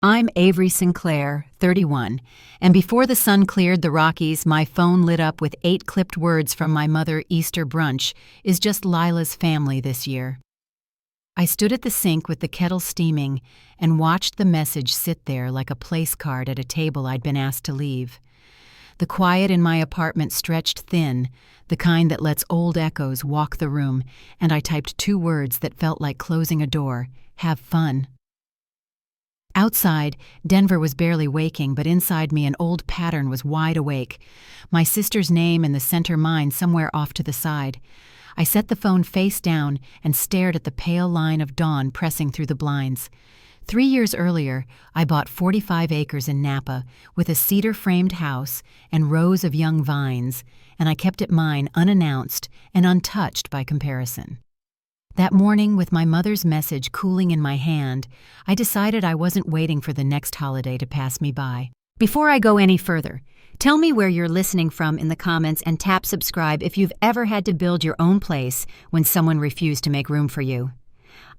I'm Avery Sinclair, 31, and before the sun cleared the Rockies, my phone lit up with 8 clipped words from my mother. Easter brunch is just Lila's family this year. I stood at the sink with the kettle steaming and watched the message sit there like a place card at a table I'd been asked to leave. The quiet in my apartment stretched thin, the kind that lets old echoes walk the room, and I typed 2 words that felt like closing a door: have fun. Outside, Denver was barely waking, but inside me an old pattern was wide awake. My sister's name in the center, mine somewhere off to the side. I set the phone face down and stared at the pale line of dawn pressing through the blinds. 3 years earlier, I bought 45 acres in Napa with a cedar-framed house and rows of young vines, and I kept it mine unannounced and untouched by comparison. That morning, with my mother's message cooling in my hand, I decided I wasn't waiting for the next holiday to pass me by. Before I go any further, tell me where you're listening from in the comments and tap subscribe if you've ever had to build your own place when someone refused to make room for you.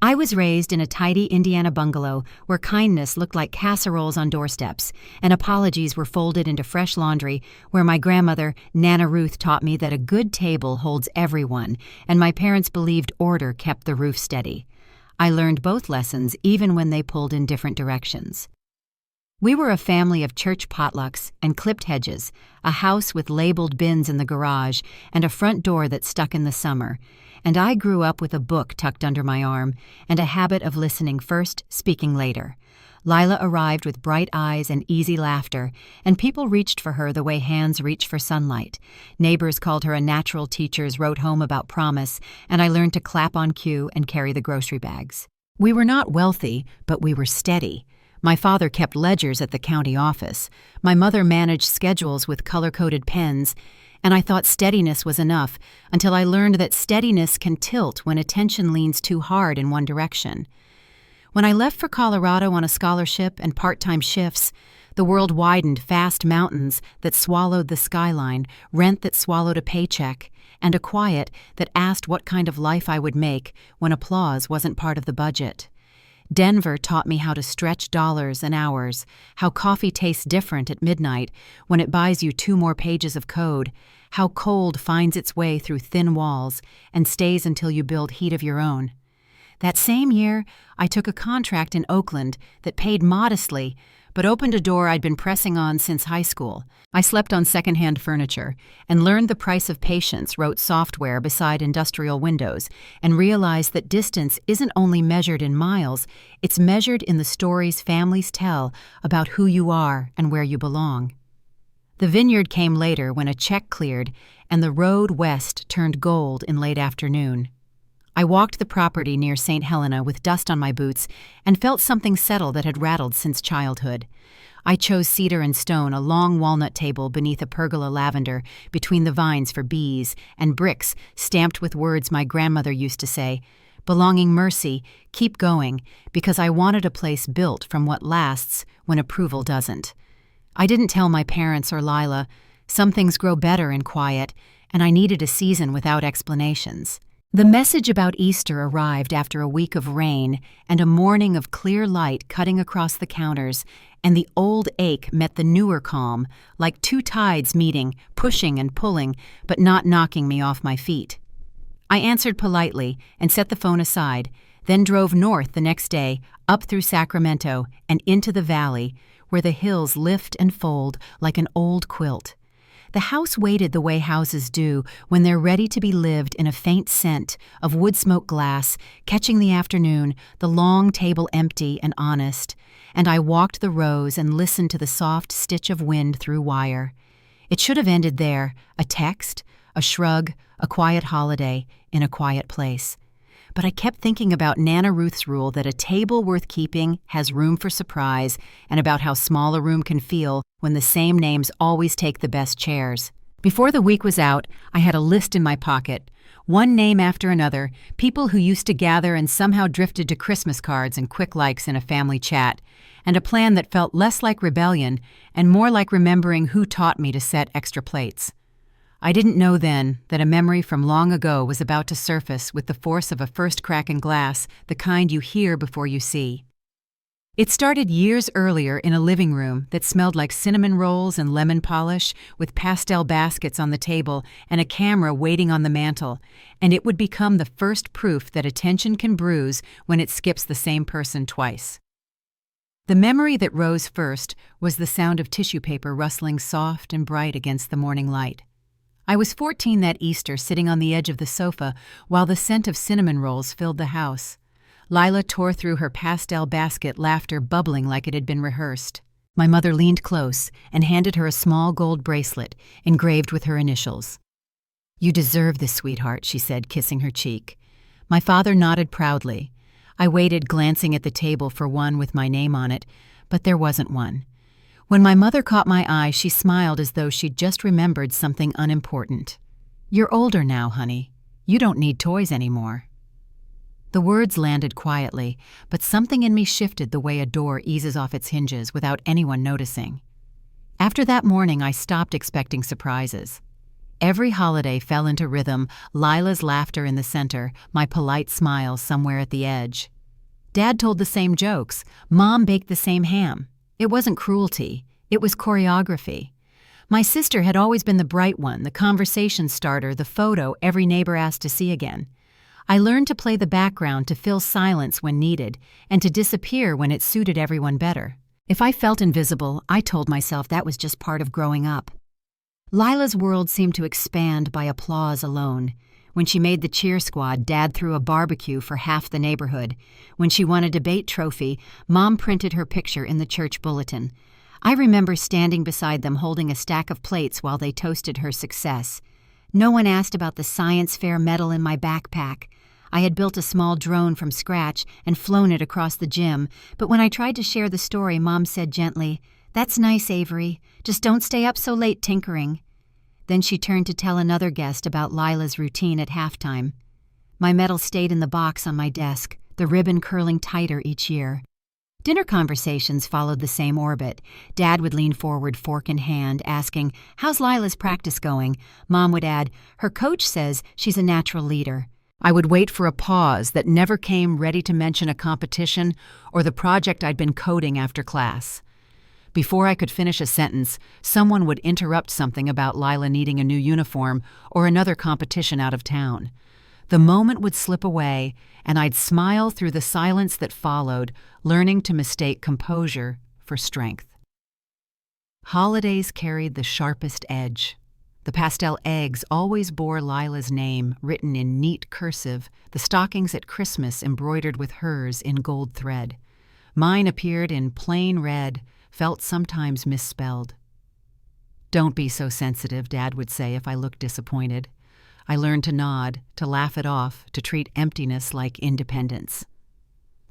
I was raised in a tidy Indiana bungalow where kindness looked like casseroles on doorsteps, and apologies were folded into fresh laundry, where my grandmother, Nana Ruth, taught me that a good table holds everyone, and my parents believed order kept the roof steady. I learned both lessons even when they pulled in different directions. We were a family of church potlucks and clipped hedges, a house with labeled bins in the garage, and a front door that stuck in the summer. And I grew up with a book tucked under my arm and a habit of listening first, speaking later. Lila arrived with bright eyes and easy laughter, and people reached for her the way hands reach for sunlight. Neighbors called her a natural, teachers wrote home about promise, and I learned to clap on cue and carry the grocery bags. We were not wealthy, but we were steady. My father kept ledgers at the county office. My mother managed schedules with color-coded pens, and I thought steadiness was enough until I learned that steadiness can tilt when attention leans too hard in one direction. When I left for Colorado on a scholarship and part-time shifts, the world widened: vast mountains that swallowed the skyline, rent that swallowed a paycheck, and a quiet that asked what kind of life I would make when applause wasn't part of the budget. Denver taught me how to stretch dollars and hours, how coffee tastes different at midnight when it buys you 2 more pages of code, how cold finds its way through thin walls and stays until you build heat of your own. That same year, I took a contract in Oakland that paid modestly, but opened a door I'd been pressing on since high school. I slept on secondhand furniture and learned the price of patience, wrote software beside industrial windows, and realized that distance isn't only measured in miles, it's measured in the stories families tell about who you are and where you belong. The Vineyard came later when a check cleared and the road west turned gold in late afternoon. I walked the property near St. Helena with dust on my boots and felt something settle that had rattled since childhood. I chose cedar and stone, a long walnut table beneath a pergola lavender between the vines for bees, and bricks stamped with words my grandmother used to say, belonging mercy, keep going, because I wanted a place built from what lasts when approval doesn't. I didn't tell my parents or Lila. Some things grow better in quiet, and I needed a season without explanations. The message about Easter arrived after a week of rain and a morning of clear light cutting across the counters, and the old ache met the newer calm, like 2 tides meeting, pushing and pulling, but not knocking me off my feet. I answered politely and set the phone aside, then drove north the next day, up through Sacramento and into the valley, where the hills lift and fold like an old quilt. The house waited the way houses do when they're ready to be lived in, a faint scent of wood smoke glass, catching the afternoon, the long table empty and honest, and I walked the rows and listened to the soft stitch of wind through wire. It should have ended there, a text, a shrug, a quiet holiday in a quiet place. But I kept thinking about Nana Ruth's rule that a table worth keeping has room for surprise, and about how small a room can feel when the same names always take the best chairs. Before the week was out, I had a list in my pocket, one name after another, people who used to gather and somehow drifted to Christmas cards and quick likes in a family chat, and a plan that felt less like rebellion and more like remembering who taught me to set extra plates. I didn't know then that a memory from long ago was about to surface with the force of a first crack in glass, the kind you hear before you see. It started years earlier in a living room that smelled like cinnamon rolls and lemon polish, with pastel baskets on the table and a camera waiting on the mantel, and it would become the first proof that attention can bruise when it skips the same person twice. The memory that rose first was the sound of tissue paper rustling soft and bright against the morning light. I was 14 that Easter, sitting on the edge of the sofa while the scent of cinnamon rolls filled the house. Lila tore through her pastel basket, laughter bubbling like it had been rehearsed. My mother leaned close and handed her a small gold bracelet engraved with her initials. "You deserve this, sweetheart," she said, kissing her cheek. My father nodded proudly. I waited, glancing at the table for one with my name on it, but there wasn't one. When my mother caught my eye, she smiled as though she'd just remembered something unimportant. "You're older now, honey. You don't need toys anymore." The words landed quietly, but something in me shifted the way a door eases off its hinges without anyone noticing. After that morning, I stopped expecting surprises. Every holiday fell into rhythm, Lila's laughter in the center, my polite smile somewhere at the edge. Dad told the same jokes. Mom baked the same ham. It wasn't cruelty. It was choreography. My sister had always been the bright one, the conversation starter, the photo every neighbor asked to see again. I learned to play the background, to fill silence when needed, and to disappear when it suited everyone better. If I felt invisible, I told myself that was just part of growing up. Lila's world seemed to expand by applause alone. When she made the cheer squad, Dad threw a barbecue for half the neighborhood. When she won a debate trophy, Mom printed her picture in the church bulletin. I remember standing beside them holding a stack of plates while they toasted her success. No one asked about the science fair medal in my backpack. I had built a small drone from scratch and flown it across the gym, but when I tried to share the story, Mom said gently, "That's nice, Avery. Just don't stay up so late tinkering." Then she turned to tell another guest about Lila's routine at halftime. My medal stayed in the box on my desk, the ribbon curling tighter each year. Dinner conversations followed the same orbit. Dad would lean forward, fork in hand, asking, "How's Lila's practice going?" Mom would add, "Her coach says she's a natural leader." I would wait for a pause that never came, ready to mention a competition or the project I'd been coding after class. Before I could finish a sentence, someone would interrupt something about Lila needing a new uniform or another competition out of town. The moment would slip away, and I'd smile through the silence that followed, learning to mistake composure for strength. Holidays carried the sharpest edge. The pastel eggs always bore Lila's name, written in neat cursive, the stockings at Christmas embroidered with hers in gold thread. Mine appeared in plain red, felt sometimes misspelled. "Don't be so sensitive," Dad would say if I looked disappointed. I learned to nod, to laugh it off, to treat emptiness like independence.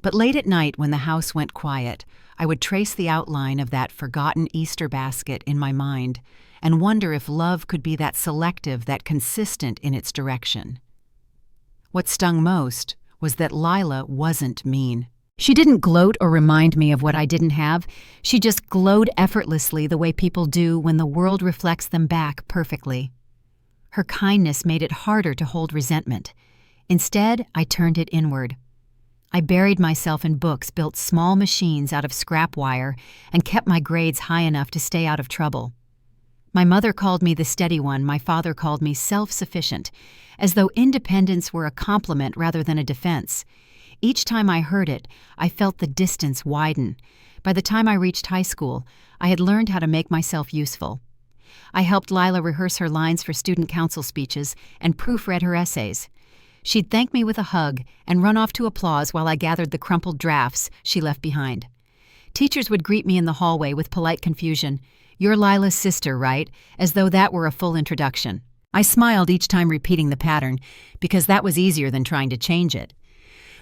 But late at night, when the house went quiet, I would trace the outline of that forgotten Easter basket in my mind and wonder if love could be that selective, that consistent in its direction. What stung most was that Lila wasn't mean. She didn't gloat or remind me of what I didn't have. She just glowed effortlessly the way people do when the world reflects them back perfectly. Her kindness made it harder to hold resentment. Instead, I turned it inward. I buried myself in books, built small machines out of scrap wire, and kept my grades high enough to stay out of trouble. My mother called me the steady one, my father called me self-sufficient, as though independence were a compliment rather than a defense. Each time I heard it, I felt the distance widen. By the time I reached high school, I had learned how to make myself useful. I helped Lila rehearse her lines for student council speeches and proofread her essays. She'd thank me with a hug and run off to applause while I gathered the crumpled drafts she left behind. Teachers would greet me in the hallway with polite confusion. "You're Lila's sister, right?" as though that were a full introduction. I smiled each time repeating the pattern, because that was easier than trying to change it.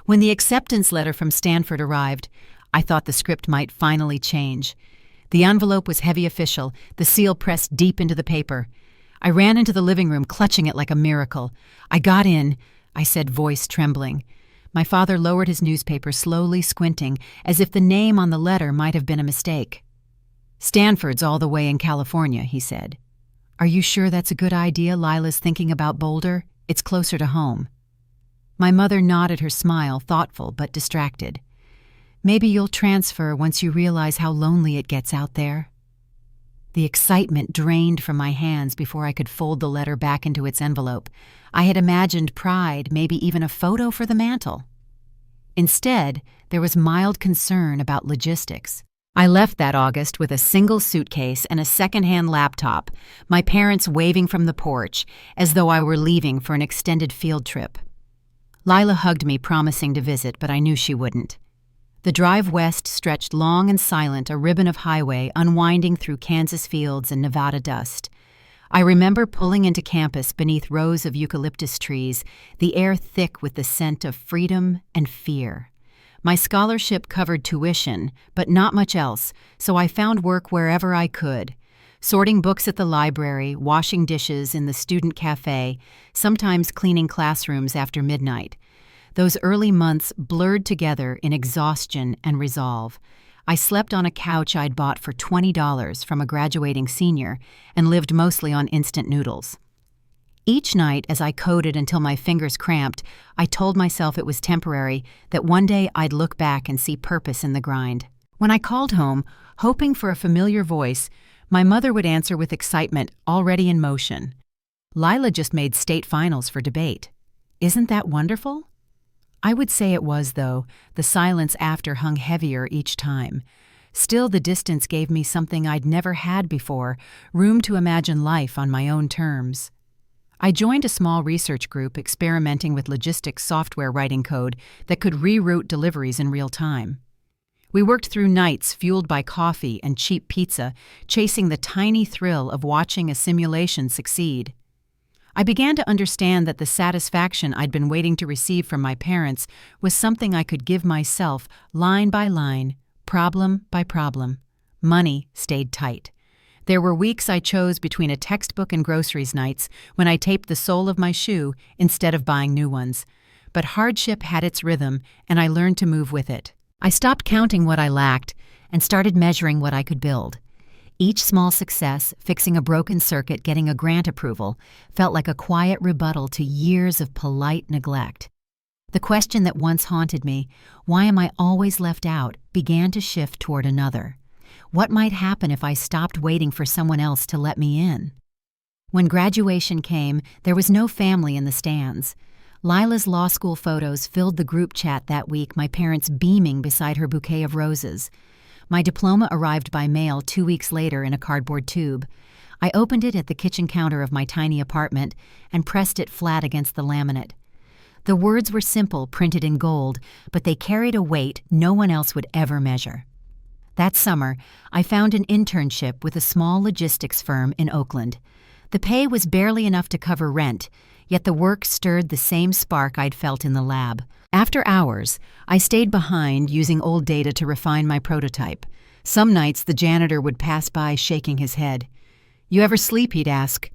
When the acceptance letter from Stanford arrived, I thought the script might finally change. The envelope was heavy official, the seal pressed deep into the paper. I ran into the living room, clutching it like a miracle. "I got in," I said, voice trembling. My father lowered his newspaper, slowly squinting, as if the name on the letter might have been a mistake. "Stanford's all the way in California," he said. "Are you sure that's a good idea? Lila's thinking about Boulder. It's closer to home." My mother nodded her smile, thoughtful but distracted. Maybe you'll transfer once you realize how lonely it gets out there. The excitement drained from my hands before I could fold the letter back into its envelope. I had imagined pride, maybe even a photo for the mantel. Instead, there was mild concern about logistics. I left that August with a single suitcase and a second-hand laptop, my parents waving from the porch, as though I were leaving for an extended field trip. Lila hugged me, promising to visit, but I knew she wouldn't. The drive west stretched long and silent, a ribbon of highway unwinding through Kansas fields and Nevada dust. I remember pulling into campus beneath rows of eucalyptus trees, the air thick with the scent of freedom and fear. My scholarship covered tuition, but not much else, so I found work wherever I could. Sorting books at the library, washing dishes in the student cafe, sometimes cleaning classrooms after midnight. Those early months blurred together in exhaustion and resolve. I slept on a couch I'd bought for $20 from a graduating senior and lived mostly on instant noodles. Each night, as I coded until my fingers cramped, I told myself it was temporary, that one day I'd look back and see purpose in the grind. When I called home, hoping for a familiar voice, my mother would answer with excitement already in motion. "Lila just made state finals for debate. Isn't that wonderful?" I would say it was, though. The silence after hung heavier each time. Still, the distance gave me something I'd never had before, room to imagine life on my own terms. I joined a small research group experimenting with logistics software writing code that could reroute deliveries in real time. We worked through nights fueled by coffee and cheap pizza, chasing the tiny thrill of watching a simulation succeed. I began to understand that the satisfaction I'd been waiting to receive from my parents was something I could give myself line by line, problem by problem. Money stayed tight. There were weeks I chose between a textbook and groceries nights when I taped the sole of my shoe instead of buying new ones. But hardship had its rhythm, and I learned to move with it. I stopped counting what I lacked and started measuring what I could build. Each small success, fixing a broken circuit, getting a grant approval, felt like a quiet rebuttal to years of polite neglect. The question that once haunted me, "Why am I always left out?" began to shift toward another. What might happen if I stopped waiting for someone else to let me in? When graduation came, there was no family in the stands. Lila's law school photos filled the group chat that week, my parents beaming beside her bouquet of roses. My diploma arrived by mail 2 weeks later in a cardboard tube. I opened it at the kitchen counter of my tiny apartment and pressed it flat against the laminate. The words were simple, printed in gold, but they carried a weight no one else would ever measure. That summer, I found an internship with a small logistics firm in Oakland. The pay was barely enough to cover rent, yet the work stirred the same spark I'd felt in the lab. After hours, I stayed behind using old data to refine my prototype. Some nights the janitor would pass by shaking his head. "You ever sleep?" he'd ask.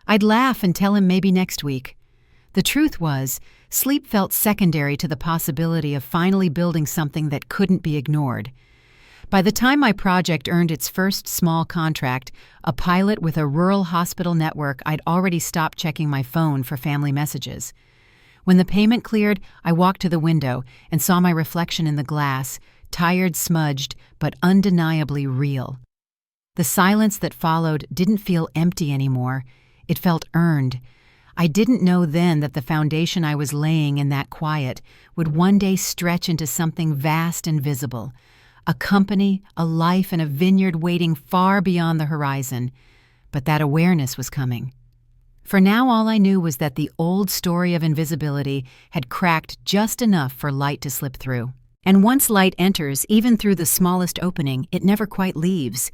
I'd laugh and tell him maybe next week. The truth was, sleep felt secondary to the possibility of finally building something that couldn't be ignored. By the time my project earned its first small contract, a pilot with a rural hospital network, I'd already stopped checking my phone for family messages. When the payment cleared, I walked to the window and saw my reflection in the glass, tired, smudged, but undeniably real. The silence that followed didn't feel empty anymore. It felt earned. I didn't know then that the foundation I was laying in that quiet would one day stretch into something vast and visible. A company, a life, and a vineyard waiting far beyond the horizon. But that awareness was coming. For now, all I knew was that the old story of invisibility had cracked just enough for light to slip through. And once light enters, even through the smallest opening, it never quite leaves.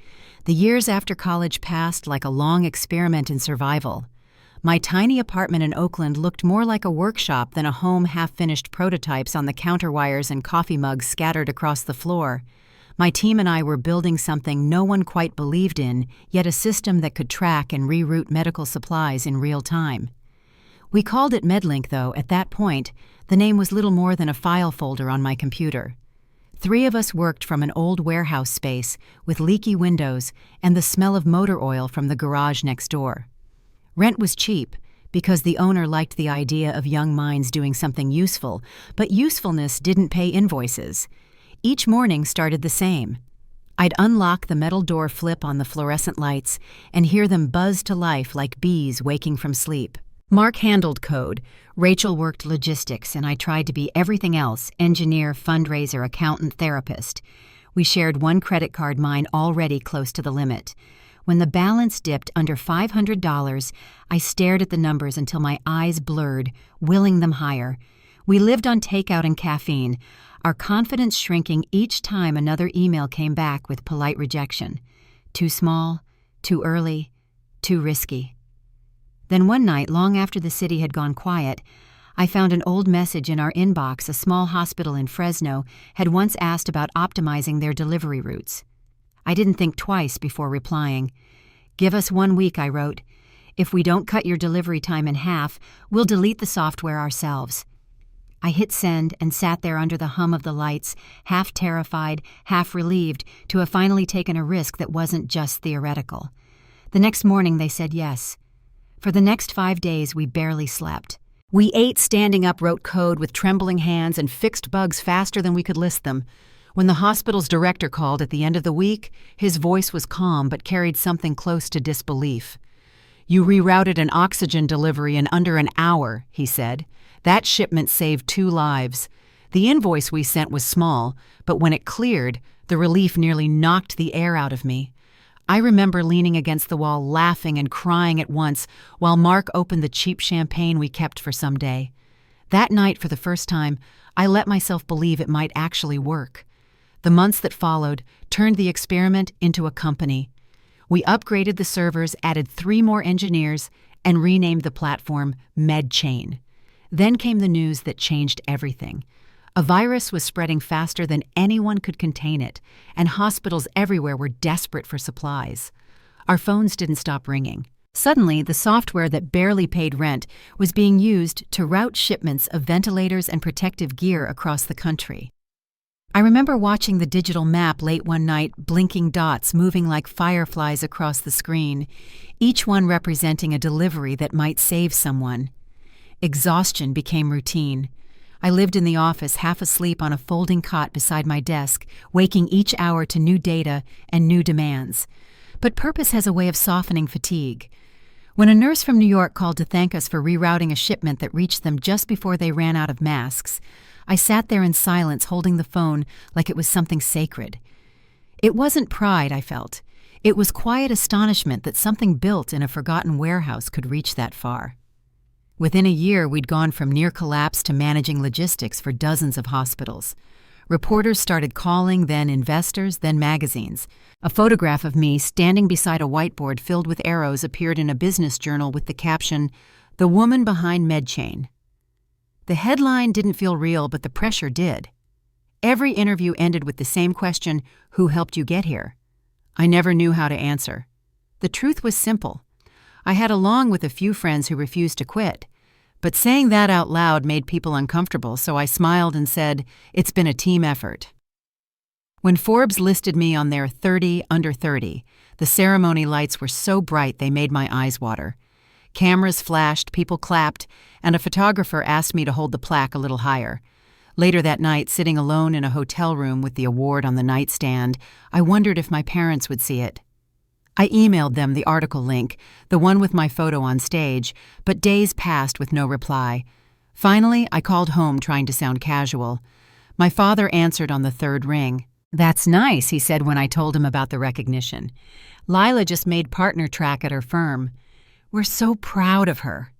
The years after college passed like a long experiment in survival. My tiny apartment in Oakland looked more like a workshop than a home, half-finished prototypes on the counter wires and coffee mugs scattered across the floor. My team and I were building something no one quite believed in, yet a system that could track and reroute medical supplies in real time. We called it MedLink, though. At that point, the name was little more than a file folder on my computer. 3 of us worked from an old warehouse space with leaky windows and the smell of motor oil from the garage next door. Rent was cheap because the owner liked the idea of young minds doing something useful, but usefulness didn't pay invoices. Each morning started the same. I'd unlock the metal door flip on the fluorescent lights and hear them buzz to life like bees waking from sleep. Mark handled code, Rachel worked logistics, and I tried to be everything else: engineer, fundraiser, accountant, therapist. We shared one credit card, mine already close to the limit. When the balance dipped under $500, I stared at the numbers until my eyes blurred, willing them higher. We lived on takeout and caffeine, our confidence shrinking each time another email came back with polite rejection. Too small, too early, too risky. Then one night, long after the city had gone quiet, I found an old message in our inbox. A small hospital in Fresno had once asked about optimizing their delivery routes. I didn't think twice before replying. "Give us 1 week," I wrote. "If we don't cut your delivery time in half, we'll delete the software ourselves." I hit send and sat there under the hum of the lights, half terrified, half relieved to have finally taken a risk that wasn't just theoretical. The next morning they said yes. For the next 5 days we barely slept. We ate standing up, wrote code with trembling hands, and fixed bugs faster than we could list them. When the hospital's director called at the end of the week, his voice was calm but carried something close to disbelief. "You rerouted an oxygen delivery in under an hour," he said. "That shipment saved 2 lives. The invoice we sent was small, but when it cleared, the relief nearly knocked the air out of me." I remember leaning against the wall, laughing and crying at once, while Mark opened the cheap champagne we kept for some day. That night, for the first time, I let myself believe it might actually work. The months that followed turned the experiment into a company. We upgraded the servers, added 3 more engineers, and renamed the platform MedChain. Then came the news that changed everything. A virus was spreading faster than anyone could contain it, and hospitals everywhere were desperate for supplies. Our phones didn't stop ringing. Suddenly, the software that barely paid rent was being used to route shipments of ventilators and protective gear across the country. I remember watching the digital map late one night, blinking dots moving like fireflies across the screen, each one representing a delivery that might save someone. Exhaustion became routine. I lived in the office, half asleep on a folding cot beside my desk, waking each hour to new data and new demands. But purpose has a way of softening fatigue. When a nurse from New York called to thank us for rerouting a shipment that reached them just before they ran out of masks, I sat there in silence, holding the phone like it was something sacred. It wasn't pride I felt. It was quiet astonishment that something built in a forgotten warehouse could reach that far. Within a year, we'd gone from near collapse to managing logistics for dozens of hospitals. Reporters started calling, then investors, then magazines. A photograph of me standing beside a whiteboard filled with arrows appeared in a business journal with the caption, "The Woman Behind MedChain." The headline didn't feel real, but the pressure did. Every interview ended with the same question, "Who helped you get here?" I never knew how to answer. The truth was simple. I had along with a few friends who refused to quit. But saying that out loud made people uncomfortable, so I smiled and said, "It's been a team effort." When Forbes listed me on their 30 under 30, the ceremony lights were so bright they made my eyes water. Cameras flashed, people clapped, and a photographer asked me to hold the plaque a little higher. Later that night, sitting alone in a hotel room with the award on the nightstand, I wondered if my parents would see it. I emailed them the article link, the one with my photo on stage, but days passed with no reply. Finally, I called home trying to sound casual. My father answered on the 3rd ring. "That's nice," he said when I told him about the recognition. "Lila just made partner track at her firm. We're so proud of her."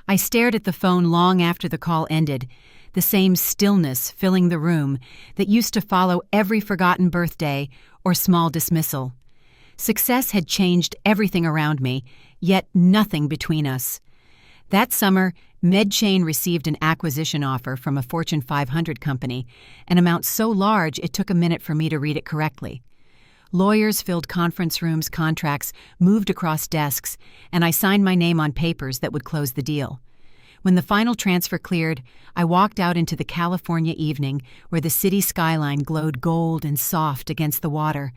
I stared at the phone long after the call ended, the same stillness filling the room that used to follow every forgotten birthday or small dismissal. Success had changed everything around me, yet nothing between us. That summer, MedChain received an acquisition offer from a Fortune 500 company, an amount so large it took a minute for me to read it correctly. Lawyers filled conference rooms, contracts moved across desks, and I signed my name on papers that would close the deal. When the final transfer cleared, I walked out into the California evening where the city skyline glowed gold and soft against the water.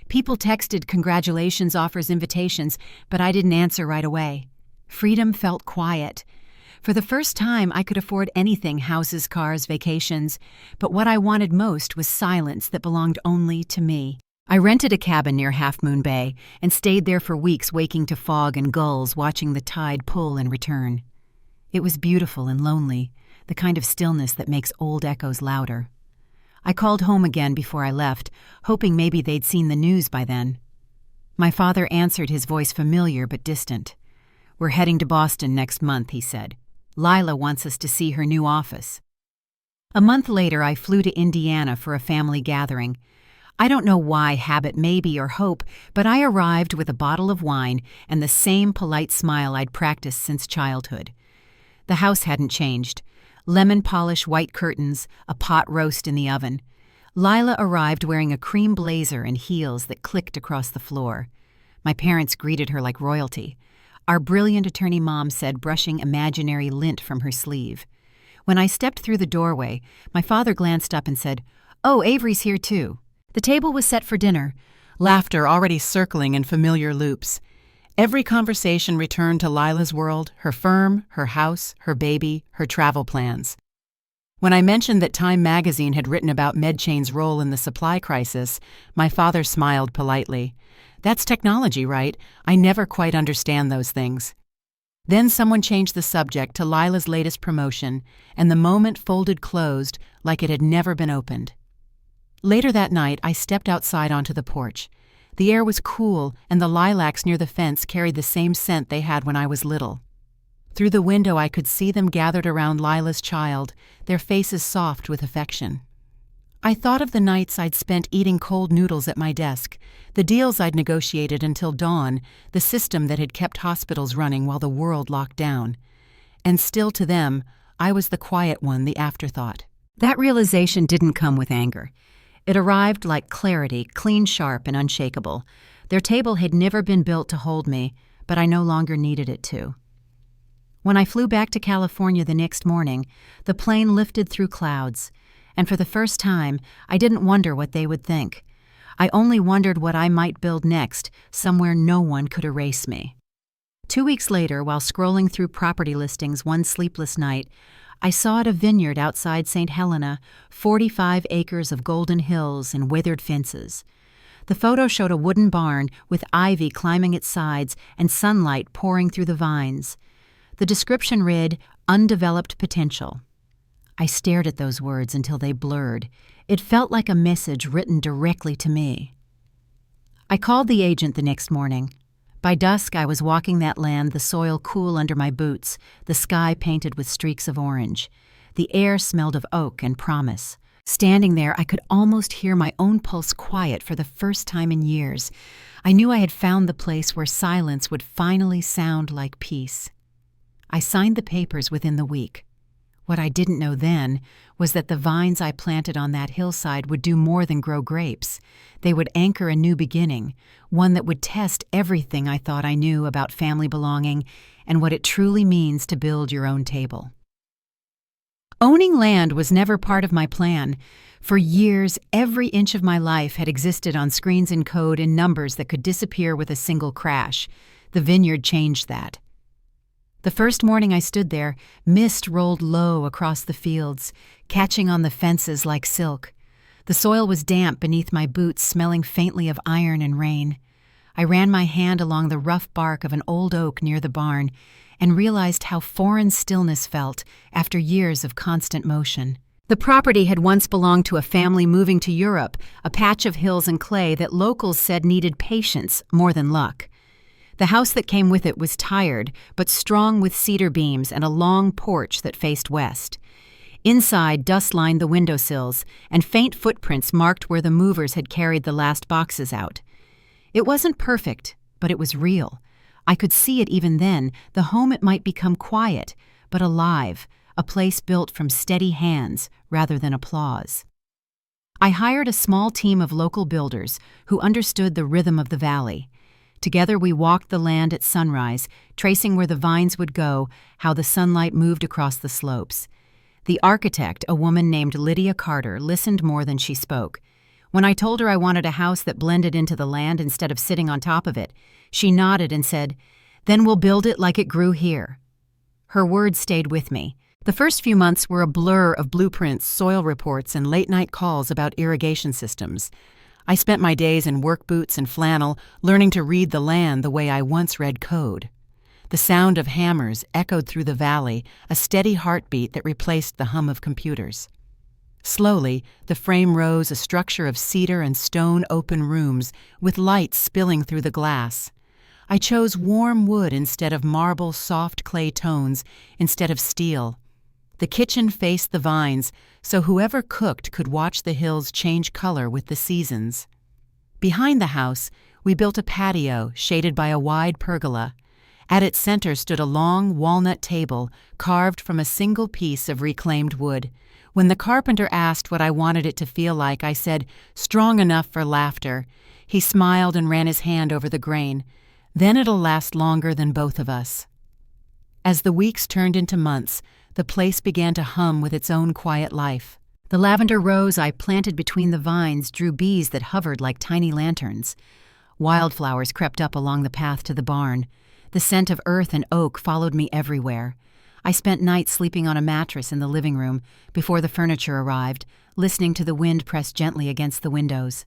People texted congratulations, offers, invitations, but I didn't answer right away. Freedom felt quiet. For the first time, I could afford anything: houses, cars, vacations. But what I wanted most was silence that belonged only to me. I rented a cabin near Half Moon Bay and stayed there for weeks, waking to fog and gulls, watching the tide pull and return. It was beautiful and lonely, the kind of stillness that makes old echoes louder. I called home again before I left, hoping maybe they'd seen the news by then. My father answered, his voice familiar but distant. "We're heading to Boston next month," he said. "Lila wants us to see her new office." A month later, I flew to Indiana for a family gathering. I don't know why, habit maybe, or hope, but I arrived with a bottle of wine and the same polite smile I'd practiced since childhood. The house hadn't changed. Lemon polish white curtains, a pot roast in the oven. Lila arrived wearing a cream blazer and heels that clicked across the floor. My parents greeted her like royalty. Our brilliant attorney mom said, brushing imaginary lint from her sleeve. When I stepped through the doorway, my father glanced up and said, "Oh, Avery's here too." The table was set for dinner, laughter already circling in familiar loops. Every conversation returned to Lila's world, her firm, her house, her baby, her travel plans. When I mentioned that Time magazine had written about MedChain's role in the supply crisis, my father smiled politely. "That's technology, right? I never quite understand those things." Then someone changed the subject to Lila's latest promotion, and the moment folded closed like it had never been opened. Later that night, I stepped outside onto the porch. The air was cool, and the lilacs near the fence carried the same scent they had when I was little. Through the window, I could see them gathered around Lila's child, their faces soft with affection. I thought of the nights I'd spent eating cold noodles at my desk, the deals I'd negotiated until dawn, the system that had kept hospitals running while the world locked down. And still to them, I was the quiet one, the afterthought. That realization didn't come with anger. It arrived like clarity, clean, sharp, and unshakable. Their table had never been built to hold me, but I no longer needed it to. When I flew back to California the next morning, the plane lifted through clouds, and for the first time, I didn't wonder what they would think. I only wondered what I might build next, somewhere no one could erase me. 2 weeks later, while scrolling through property listings one sleepless night, I saw at a vineyard outside St. Helena 45 acres of golden hills and withered fences. The photo showed a wooden barn with ivy climbing its sides and sunlight pouring through the vines. The description read, "Undeveloped potential." I stared at those words until they blurred. It felt like a message written directly to me. I called the agent the next morning. By dusk, I was walking that land, the soil cool under my boots, the sky painted with streaks of orange. The air smelled of oak and promise. Standing there, I could almost hear my own pulse quiet for the first time in years. I knew I had found the place where silence would finally sound like peace. I signed the papers within the week. What I didn't know then was that the vines I planted on that hillside would do more than grow grapes. They would anchor a new beginning, one that would test everything I thought I knew about family belonging and what it truly means to build your own table. Owning land was never part of my plan. For years, every inch of my life had existed on screens and code in numbers that could disappear with a single crash. The vineyard changed that. The first morning I stood there, mist rolled low across the fields, catching on the fences like silk. The soil was damp beneath my boots, smelling faintly of iron and rain. I ran my hand along the rough bark of an old oak near the barn and realized how foreign stillness felt after years of constant motion. The property had once belonged to a family moving to Europe, a patch of hills and clay that locals said needed patience more than luck. The house that came with it was tired, but strong with cedar beams and a long porch that faced west. Inside, dust lined the windowsills, and faint footprints marked where the movers had carried the last boxes out. It wasn't perfect, but it was real. I could see it even then, the home it might become quiet, but alive, a place built from steady hands rather than applause. I hired a small team of local builders who understood the rhythm of the valley. Together we walked the land at sunrise, tracing where the vines would go, how the sunlight moved across the slopes. The architect, a woman named Lydia Carter, listened more than she spoke. When I told her I wanted a house that blended into the land instead of sitting on top of it, she nodded and said, "Then we'll build it like it grew here." Her words stayed with me. The first few months were a blur of blueprints, soil reports, and late-night calls about irrigation systems. I spent my days in work boots and flannel, learning to read the land the way I once read code. The sound of hammers echoed through the valley, a steady heartbeat that replaced the hum of computers. Slowly, the frame rose, a structure of cedar and stone open rooms, with light spilling through the glass. I chose warm wood instead of marble, soft clay tones instead of steel. The kitchen faced the vines, so whoever cooked could watch the hills change color with the seasons. Behind the house, we built a patio shaded by a wide pergola. At its center stood a long walnut table carved from a single piece of reclaimed wood. When the carpenter asked what I wanted it to feel like, I said, "Strong enough for laughter." He smiled and ran his hand over the grain. "Then it'll last longer than both of us." As the weeks turned into months, the place began to hum with its own quiet life. The lavender rose I planted between the vines drew bees that hovered like tiny lanterns. Wildflowers crept up along the path to the barn. The scent of earth and oak followed me everywhere. I spent nights sleeping on a mattress in the living room before the furniture arrived, listening to the wind press gently against the windows.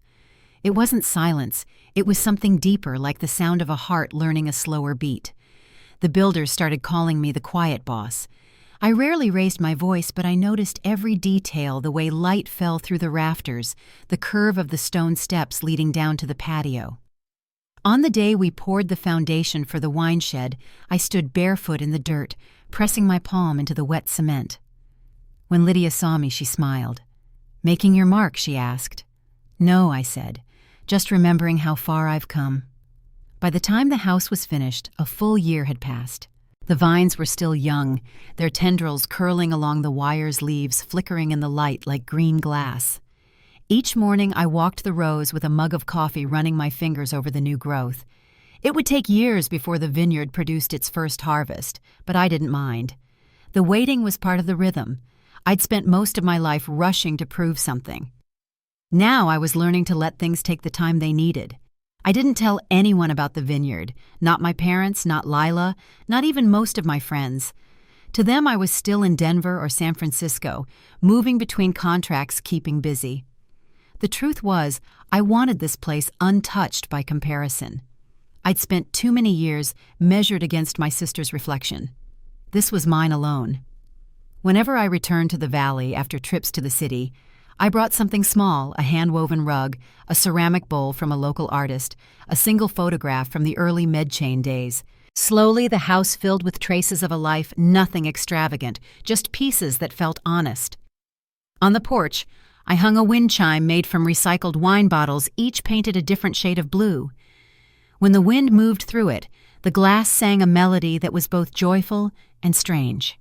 It wasn't silence, it was something deeper, like the sound of a heart learning a slower beat. The builders started calling me the quiet boss. I rarely raised my voice, but I noticed every detail, the way light fell through the rafters, the curve of the stone steps leading down to the patio. On the day we poured the foundation for the wine shed, I stood barefoot in the dirt, pressing my palm into the wet cement. When Lydia saw me, she smiled. "Making your mark?" she asked. "No," I said, "just remembering how far I've come." By the time the house was finished, a full year had passed. The vines were still young, their tendrils curling along the wire's leaves, flickering in the light like green glass. Each morning I walked the rows with a mug of coffee, running my fingers over the new growth. It would take years before the vineyard produced its first harvest, but I didn't mind. The waiting was part of the rhythm. I'd spent most of my life rushing to prove something. Now I was learning to let things take the time they needed. I didn't tell anyone about the vineyard, not my parents, not Lila, not even most of my friends. To them I was still in Denver or San Francisco, moving between contracts, keeping busy. The truth was, I wanted this place untouched by comparison. I'd spent too many years measured against my sister's reflection. This was mine alone. Whenever I returned to the valley after trips to the city, I brought something small, a hand-woven rug, a ceramic bowl from a local artist, a single photograph from the early MedChain days. Slowly, the house filled with traces of a life, nothing extravagant, just pieces that felt honest. On the porch, I hung a wind chime made from recycled wine bottles, each painted a different shade of blue. When the wind moved through it, the glass sang a melody that was both joyful and strange.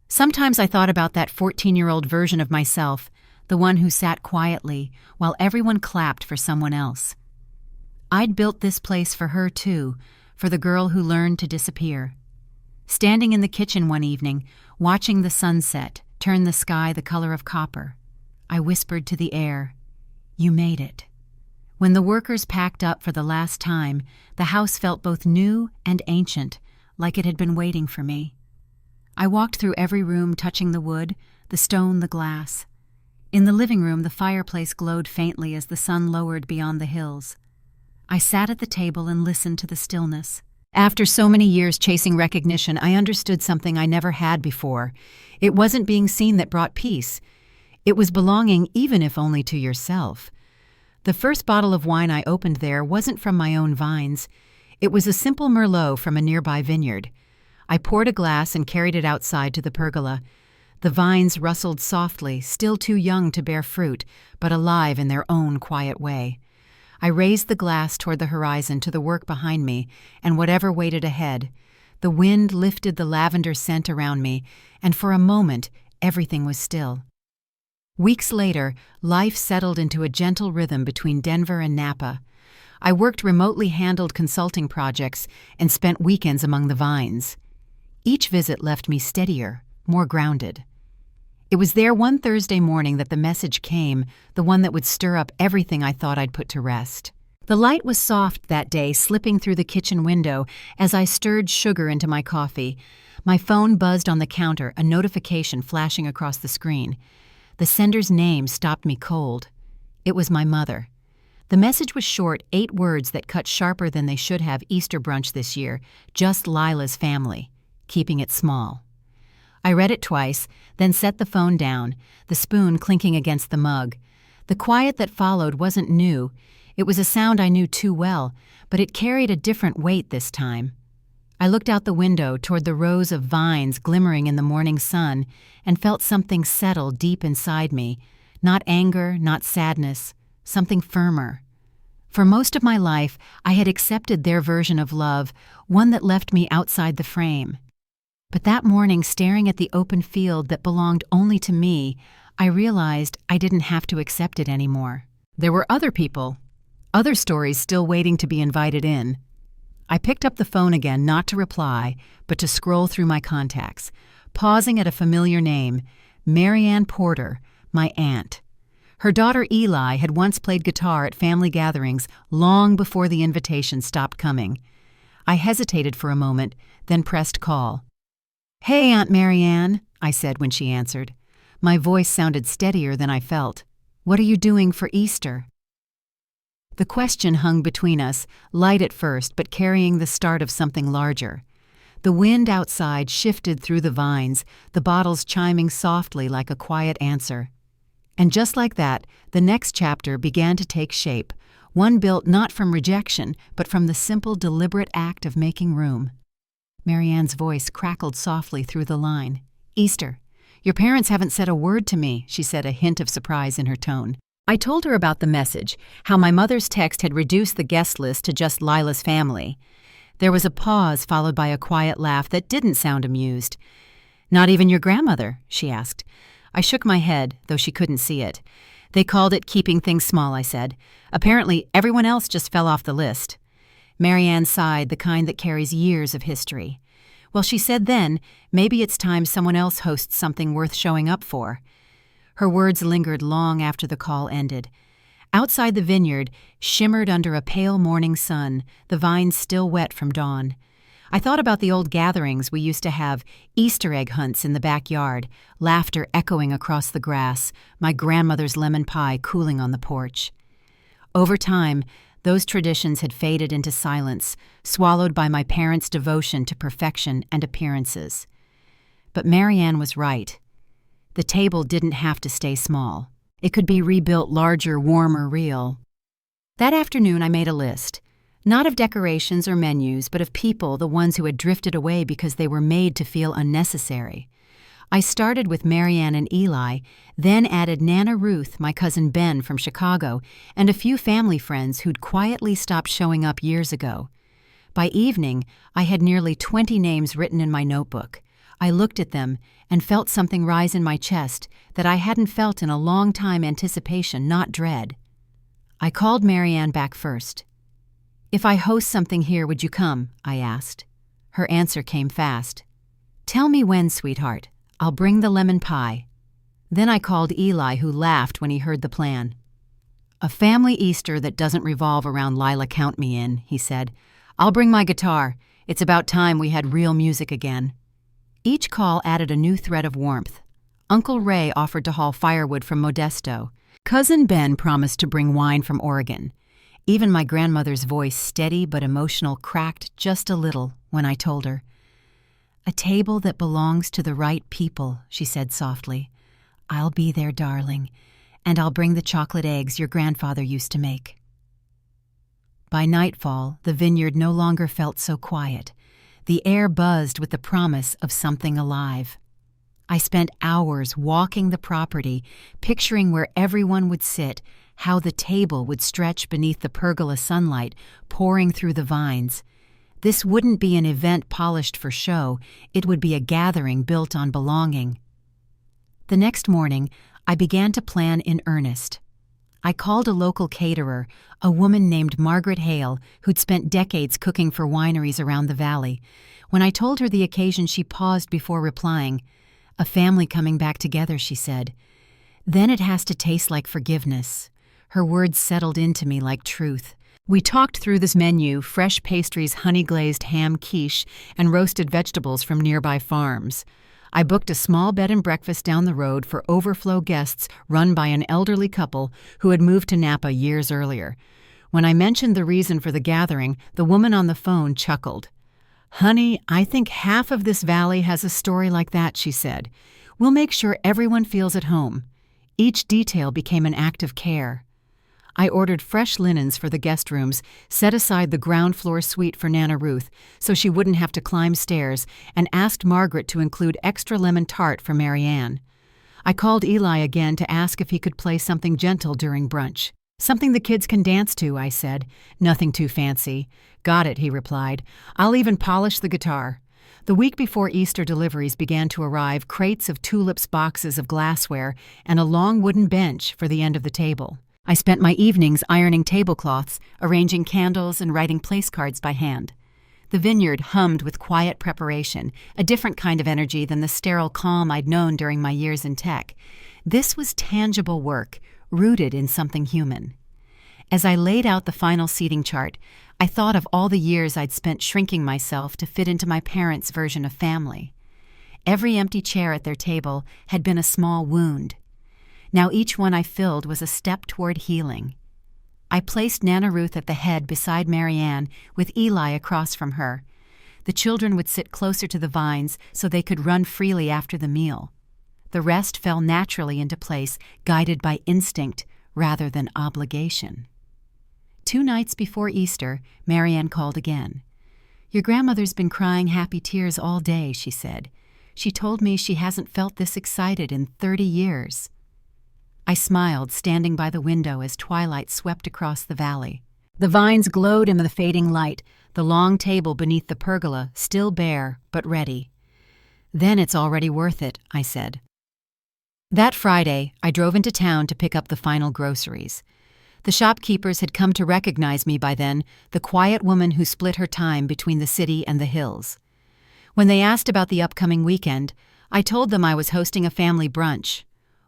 Sometimes I thought about that 14-year-old version of myself, the one who sat quietly while everyone clapped for someone else. I'd built this place for her too, for the girl who learned to disappear. Standing in the kitchen one evening, watching the sunset turn the sky the color of copper, I whispered to the air, "You made it." When the workers packed up for the last time, the house felt both new and ancient, like it had been waiting for me. I walked through every room, touching the wood, the stone, the glass. In the living room, the fireplace glowed faintly as the sun lowered beyond the hills. I sat at the table and listened to the stillness. After so many years chasing recognition, I understood something I never had before. It wasn't being seen that brought peace. It was belonging, even if only to yourself. The first bottle of wine I opened there wasn't from my own vines. It was a simple Merlot from a nearby vineyard. I poured a glass and carried it outside to the pergola. The vines rustled softly, still too young to bear fruit, but alive in their own quiet way. I raised the glass toward the horizon, to the work behind me, and whatever waited ahead. The wind lifted the lavender scent around me, and for a moment, everything was still. Weeks later, life settled into a gentle rhythm between Denver and Napa. I worked remotely handled consulting projects and spent weekends among the vines. Each visit left me steadier, more grounded. It was there one Thursday morning that the message came, the one that would stir up everything I thought I'd put to rest. The light was soft that day, slipping through the kitchen window as I stirred sugar into my coffee. My phone buzzed on the counter, a notification flashing across the screen. The sender's name stopped me cold. It was my mother. The message was short, 8 words that cut sharper than they should have. Easter brunch this year, just Lila's family, keeping it small. I read it twice, then set the phone down, the spoon clinking against the mug. The quiet that followed wasn't new. It was a sound I knew too well, but it carried a different weight this time. I looked out the window toward the rows of vines glimmering in the morning sun and felt something settle deep inside me. Not anger, not sadness, something firmer. For most of my life, I had accepted their version of love, one that left me outside the frame. But that morning, staring at the open field that belonged only to me, I realized I didn't have to accept it anymore. There were other people, other stories still waiting to be invited in. I picked up the phone again, not to reply, but to scroll through my contacts, pausing at a familiar name, Marianne Porter, my aunt. Her daughter Eli had once played guitar at family gatherings long before the invitations stopped coming. I hesitated for a moment, then pressed call. "Hey, Aunt Marianne," I said when she answered. My voice sounded steadier than I felt. "What are you doing for Easter?" The question hung between us, light at first, but carrying the start of something larger. The wind outside shifted through the vines, the bottles chiming softly like a quiet answer. And just like that, the next chapter began to take shape, one built not from rejection, but from the simple, deliberate act of making room. Marianne's voice crackled softly through the line. "Easter. Your parents haven't said a word to me," she said, a hint of surprise in her tone. I told her about the message, how my mother's text had reduced the guest list to just Lila's family. There was a pause followed by a quiet laugh that didn't sound amused. "Not even your grandmother?" she asked. I shook my head, though she couldn't see it. "They called it keeping things small," I said. "Apparently, everyone else just fell off the list." Marianne sighed, the kind that carries years of history. "Well, she said then, maybe it's time someone else hosts something worth showing up for." Her words lingered long after the call ended. Outside the vineyard, shimmered under a pale morning sun, the vines still wet from dawn. I thought about the old gatherings we used to have, Easter egg hunts in the backyard, laughter echoing across the grass, my grandmother's lemon pie cooling on the porch. Over time, those traditions had faded into silence, swallowed by my parents' devotion to perfection and appearances. But Marianne was right. The table didn't have to stay small. It could be rebuilt larger, warmer, real. That afternoon I made a list. Not of decorations or menus, but of people, the ones who had drifted away because they were made to feel unnecessary. I started with Marianne and Eli, then added Nana Ruth, my cousin Ben from Chicago, and a few family friends who'd quietly stopped showing up years ago. By evening, I had nearly 20 names written in my notebook. I looked at them and felt something rise in my chest that I hadn't felt in a long time, anticipation, not dread. I called Marianne back first. "If I host something here, would you come?" I asked. Her answer came fast. "Tell me when, sweetheart. I'll bring the lemon pie." Then I called Eli, who laughed when he heard the plan. "A family Easter that doesn't revolve around Lila, count me in," he said. "I'll bring my guitar. It's about time we had real music again." Each call added a new thread of warmth. Uncle Ray offered to haul firewood from Modesto. Cousin Ben promised to bring wine from Oregon. Even my grandmother's voice, steady but emotional, cracked just a little when I told her. "A table that belongs to the right people," she said softly. "I'll be there, darling, and I'll bring the chocolate eggs your grandfather used to make." By nightfall, the vineyard no longer felt so quiet. The air buzzed with the promise of something alive. I spent hours walking the property, picturing where everyone would sit, how the table would stretch beneath the pergola sunlight pouring through the vines. This wouldn't be an event polished for show, it would be a gathering built on belonging. The next morning, I began to plan in earnest. I called a local caterer, a woman named Margaret Hale, who'd spent decades cooking for wineries around the valley. When I told her the occasion, she paused before replying. "A family coming back together," she said. "Then it has to taste like forgiveness." Her words settled into me like truth. We talked through this menu: fresh pastries, honey-glazed ham quiche, and roasted vegetables from nearby farms. I booked a small bed and breakfast down the road for overflow guests run by an elderly couple who had moved to Napa years earlier. When I mentioned the reason for the gathering, the woman on the phone chuckled. "Honey, I think half of this valley has a story like that," she said. "We'll make sure everyone feels at home." Each detail became an act of care. I ordered fresh linens for the guest rooms, set aside the ground floor suite for Nana Ruth so she wouldn't have to climb stairs, and asked Margaret to include extra lemon tart for Mary Ann. I called Eli again to ask if he could play something gentle during brunch. "Something the kids can dance to," I said. "Nothing too fancy." "Got it," he replied. "I'll even polish the guitar." The week before Easter, deliveries began to arrive: crates of tulips, boxes of glassware, and a long wooden bench for the end of the table. I spent my evenings ironing tablecloths, arranging candles, and writing place cards by hand. The Vineyard hummed with quiet preparation, a different kind of energy than the sterile calm I'd known during my years in tech. This was tangible work, rooted in something human. As I laid out the final seating chart, I thought of all the years I'd spent shrinking myself to fit into my parents' version of family. Every empty chair at their table had been a small wound. Now each one I filled was a step toward healing. I placed Nana Ruth at the head beside Mary Ann, with Eli across from her. The children would sit closer to the vines so they could run freely after the meal. The rest fell naturally into place, guided by instinct rather than obligation. 2 nights before Easter, Mary Ann called again. "Your grandmother's been crying happy tears all day," she said. "She told me she hasn't felt this excited in 30 years. I smiled, standing by the window as twilight swept across the valley. The vines glowed in the fading light, the long table beneath the pergola still bare but ready. "Then it's already worth it," I said. That Friday, I drove into town to pick up the final groceries. The shopkeepers had come to recognize me by then, the quiet woman who split her time between the city and the hills. When they asked about the upcoming weekend, I told them I was hosting a family brunch.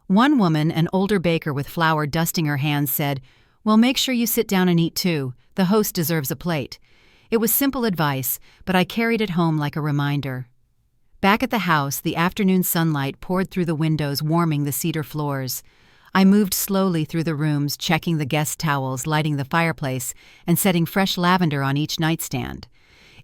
One woman, an older baker with flour dusting her hands, said, "Well, make sure you sit down and eat too. The host deserves a plate." It was simple advice, but I carried it home like a reminder. Back at the house, the afternoon sunlight poured through the windows, warming the cedar floors. I moved slowly through the rooms, checking the guest towels, lighting the fireplace, and setting fresh lavender on each nightstand.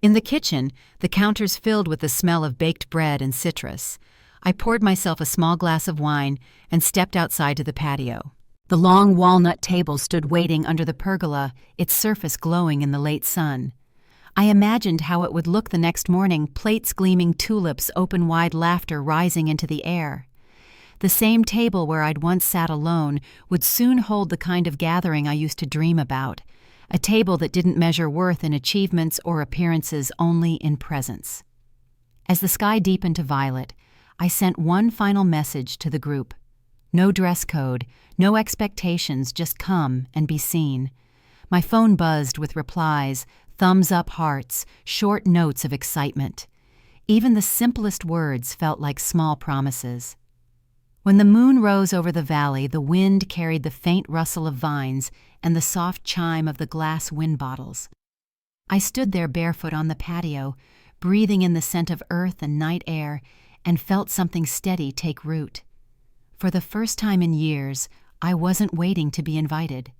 In the kitchen, the counters filled with the smell of baked bread and citrus. I poured myself a small glass of wine and stepped outside to the patio. The long walnut table stood waiting under the pergola, its surface glowing in the late sun. I imagined how it would look the next morning: plates gleaming, tulips, open-wide laughter rising into the air. The same table where I'd once sat alone would soon hold the kind of gathering I used to dream about, a table that didn't measure worth in achievements or appearances, only in presence. As the sky deepened to violet, I sent one final message to the group. No dress code, no expectations, just come and be seen. My phone buzzed with replies, thumbs-up hearts, short notes of excitement. Even the simplest words felt like small promises. When the moon rose over the valley, the wind carried the faint rustle of vines and the soft chime of the glass wind bottles. I stood there barefoot on the patio, breathing in the scent of earth and night air, and felt something steady take root. For the first time in years, I wasn't waiting to be invited.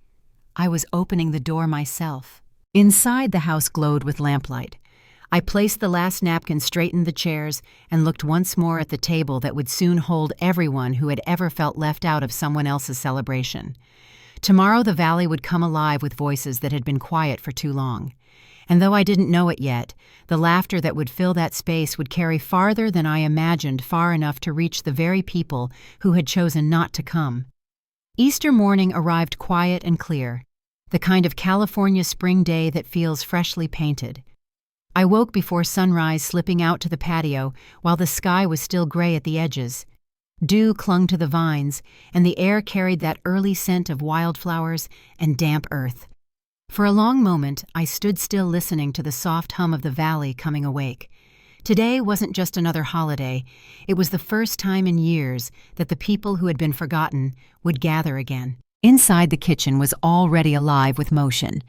I was opening the door myself. Inside, the house glowed with lamplight. I placed the last napkin, straightened the chairs, and looked once more at the table that would soon hold everyone who had ever felt left out of someone else's celebration. Tomorrow the valley would come alive with voices that had been quiet for too long. And though I didn't know it yet, the laughter that would fill that space would carry farther than I imagined, far enough to reach the very people who had chosen not to come. Easter morning arrived quiet and clear, the kind of California spring day that feels freshly painted. I woke before sunrise, slipping out to the patio while the sky was still gray at the edges. Dew clung to the vines, and the air carried that early scent of wildflowers and damp earth. For a long moment, I stood still, listening to the soft hum of the valley coming awake. Today wasn't just another holiday. It was the first time in years that the people who had been forgotten would gather again. Inside, the kitchen was already alive with motion.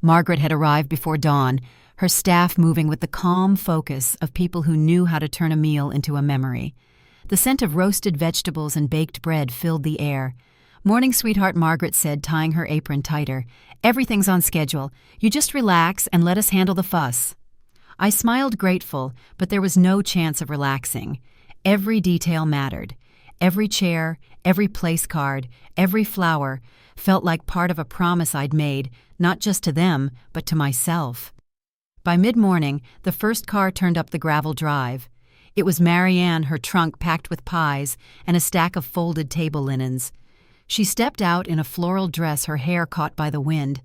Margaret had arrived before dawn, her staff moving with the calm focus of people who knew how to turn a meal into a memory. The scent of roasted vegetables and baked bread filled the air. "Morning, sweetheart," Margaret said, tying her apron tighter. "Everything's on schedule. You just relax and let us handle the fuss." I smiled grateful, but there was no chance of relaxing. Every detail mattered. Every chair, every place card, every flower felt like part of a promise I'd made, not just to them, but to myself. By mid-morning, the first car turned up the gravel drive. It was Marianne, her trunk packed with pies, and a stack of folded table linens. She stepped out in a floral dress, her hair caught by the wind.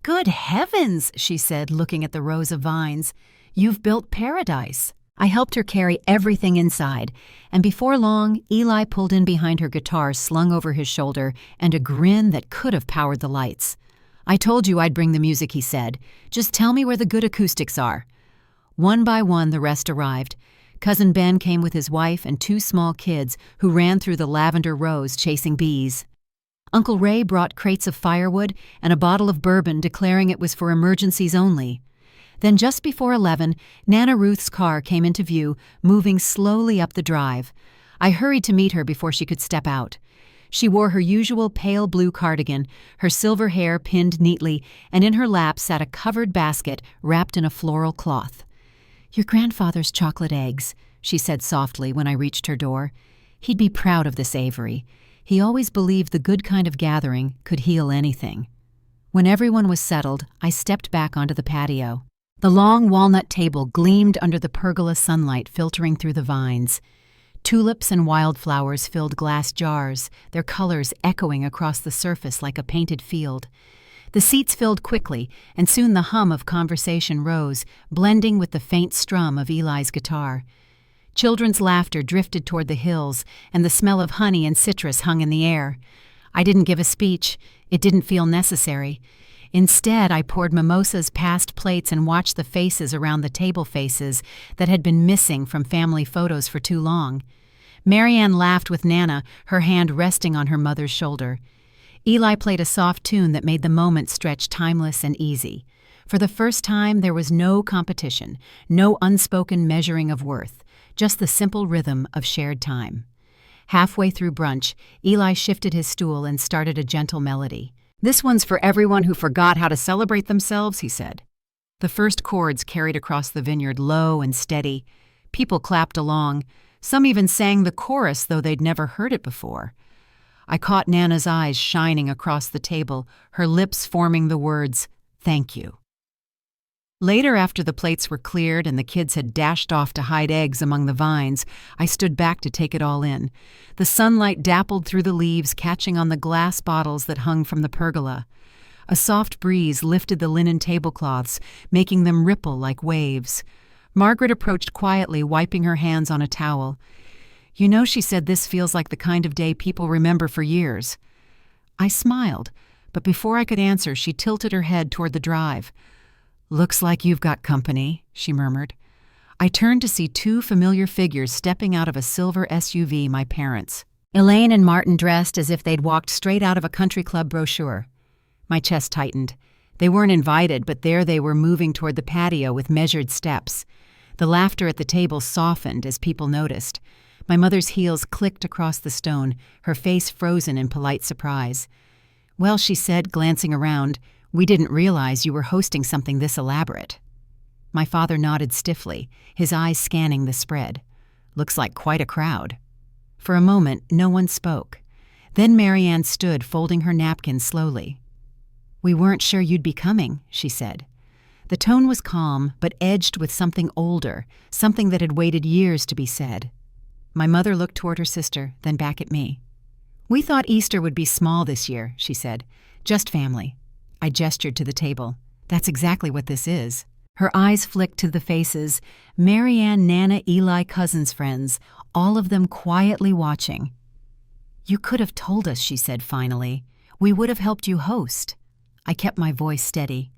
"Good heavens," she said, looking at the rows of vines. "You've built paradise." I helped her carry everything inside, and before long, Eli pulled in behind her guitar slung over his shoulder and a grin that could have powered the lights. "I told you I'd bring the music," he said. "Just tell me where the good acoustics are." One by one, the rest arrived. Cousin Ben came with his wife and 2 small kids who ran through the lavender rows chasing bees. Uncle Ray brought crates of firewood and a bottle of bourbon, declaring it was for emergencies only. Then just before 11, Nana Ruth's car came into view, moving slowly up the drive. I hurried to meet her before she could step out. She wore her usual pale blue cardigan, her silver hair pinned neatly, and in her lap sat a covered basket wrapped in a floral cloth. "Your grandfather's chocolate eggs," she said softly when I reached her door. "He'd be proud of this, Avery. He always believed the good kind of gathering could heal anything." When everyone was settled, I stepped back onto the patio. The long walnut table gleamed under the pergola sunlight filtering through the vines. Tulips and wildflowers filled glass jars, their colors echoing across the surface like a painted field. The seats filled quickly, and soon the hum of conversation rose, blending with the faint strum of Eli's guitar. Children's laughter drifted toward the hills, and the smell of honey and citrus hung in the air. I didn't give a speech. It didn't feel necessary. Instead, I poured mimosas past plates and watched the faces around the table faces that had been missing from family photos for too long. Marianne laughed with Nana, her hand resting on her mother's shoulder. Eli played a soft tune that made the moment stretch timeless and easy. For the first time, there was no competition, no unspoken measuring of worth, just the simple rhythm of shared time. Halfway through brunch, Eli shifted his stool and started a gentle melody. "This one's for everyone who forgot how to celebrate themselves," he said. The first chords carried across the vineyard low and steady. People clapped along. Some even sang the chorus, though they'd never heard it before. I caught Nana's eyes shining across the table, her lips forming the words, "Thank you." Later, after the plates were cleared and the kids had dashed off to hide eggs among the vines, I stood back to take it all in. The sunlight dappled through the leaves, catching on the glass bottles that hung from the pergola. A soft breeze lifted the linen tablecloths, making them ripple like waves. Margaret approached quietly, wiping her hands on a towel. "You know," she said, "this feels like the kind of day people remember for years." I smiled, but before I could answer, she tilted her head toward the drive. "Looks like you've got company," she murmured. I turned to see 2 familiar figures stepping out of a silver SUV, my parents. Elaine and Martin dressed as if they'd walked straight out of a country club brochure. My chest tightened. They weren't invited, but there they were moving toward the patio with measured steps. The laughter at the table softened as people noticed. My mother's heels clicked across the stone, her face frozen in polite surprise. "Well," she said, glancing around, "we didn't realize you were hosting something this elaborate." My father nodded stiffly, his eyes scanning the spread. "Looks like quite a crowd." For a moment, no one spoke. Then Marianne stood, folding her napkin slowly. "We weren't sure you'd be coming," she said. The tone was calm, but edged with something older, something that had waited years to be said. My mother looked toward her sister, then back at me. "We thought Easter would be small this year," she said. "Just family." I gestured to the table. "That's exactly what this is." Her eyes flicked to the faces, Marianne, Nana, Eli, cousins' friends, all of them quietly watching. "You could have told us," she said finally. "We would have helped you host." I kept my voice steady.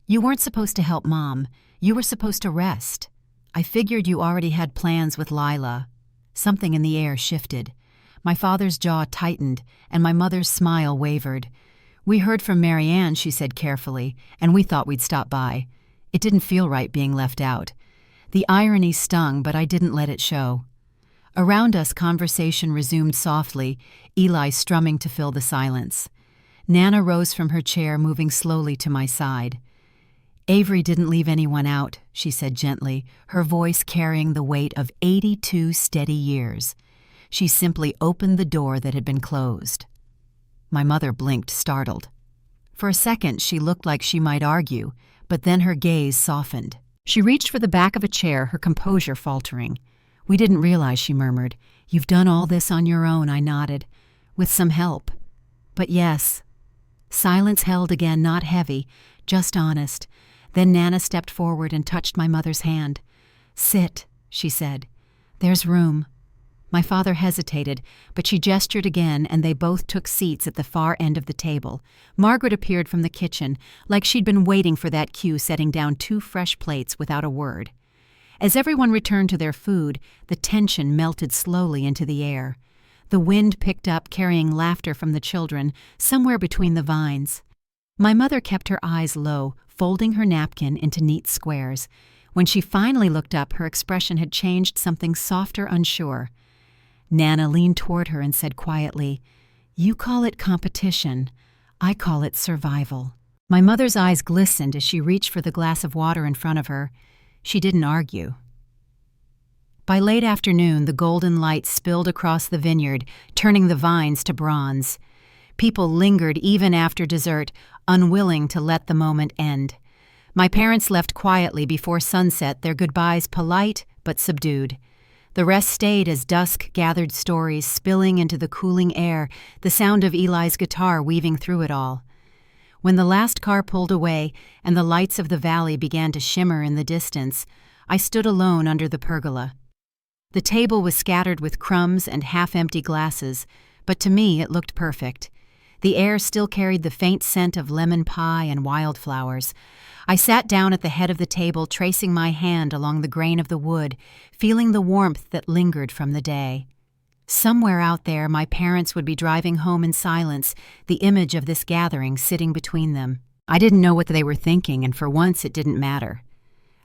"You weren't supposed to help Mom. You were supposed to rest. I figured you already had plans with Lila." Something in the air shifted. My father's jaw tightened, and my mother's smile wavered. "We heard from Marianne," she said carefully, "and we thought we'd stop by. It didn't feel right being left out." The irony stung, but I didn't let it show. Around us, conversation resumed softly, Eli strumming to fill the silence. Nana rose from her chair, moving slowly to my side. "Avery didn't leave anyone out," she said gently, her voice carrying the weight of 82 steady years. She simply opened the door that had been closed. My mother blinked, startled. For a second, she looked like she might argue, but then her gaze softened. She reached for the back of a chair, her composure faltering. "We didn't realize," she murmured. "You've done all this on your own," I nodded. "With some help." "But yes." Silence held again, not heavy, just honest. Then Nana stepped forward and touched my mother's hand. "Sit," she said. "There's room." My father hesitated, but she gestured again, and they both took seats at the far end of the table. Margaret appeared from the kitchen, like she'd been waiting for that cue, setting down 2 fresh plates without a word. As everyone returned to their food, the tension melted slowly into the air. The wind picked up, carrying laughter from the children, somewhere between the vines. My mother kept her eyes low, folding her napkin into neat squares. When she finally looked up, her expression had changed, something softer, unsure. Nana leaned toward her and said quietly, "You call it competition. I call it survival." My mother's eyes glistened as she reached for the glass of water in front of her. She didn't argue. By late afternoon, the golden light spilled across the vineyard, turning the vines to bronze. People lingered even after dessert, unwilling to let the moment end. My parents left quietly before sunset, their goodbyes polite but subdued. The rest stayed as dusk gathered stories, spilling into the cooling air, the sound of Eli's guitar weaving through it all. When the last car pulled away and the lights of the valley began to shimmer in the distance, I stood alone under the pergola. The table was scattered with crumbs and half-empty glasses, but to me it looked perfect. The air still carried the faint scent of lemon pie and wildflowers. I sat down at the head of the table, tracing my hand along the grain of the wood, feeling the warmth that lingered from the day. Somewhere out there, my parents would be driving home in silence, the image of this gathering sitting between them. I didn't know what they were thinking, and for once it didn't matter.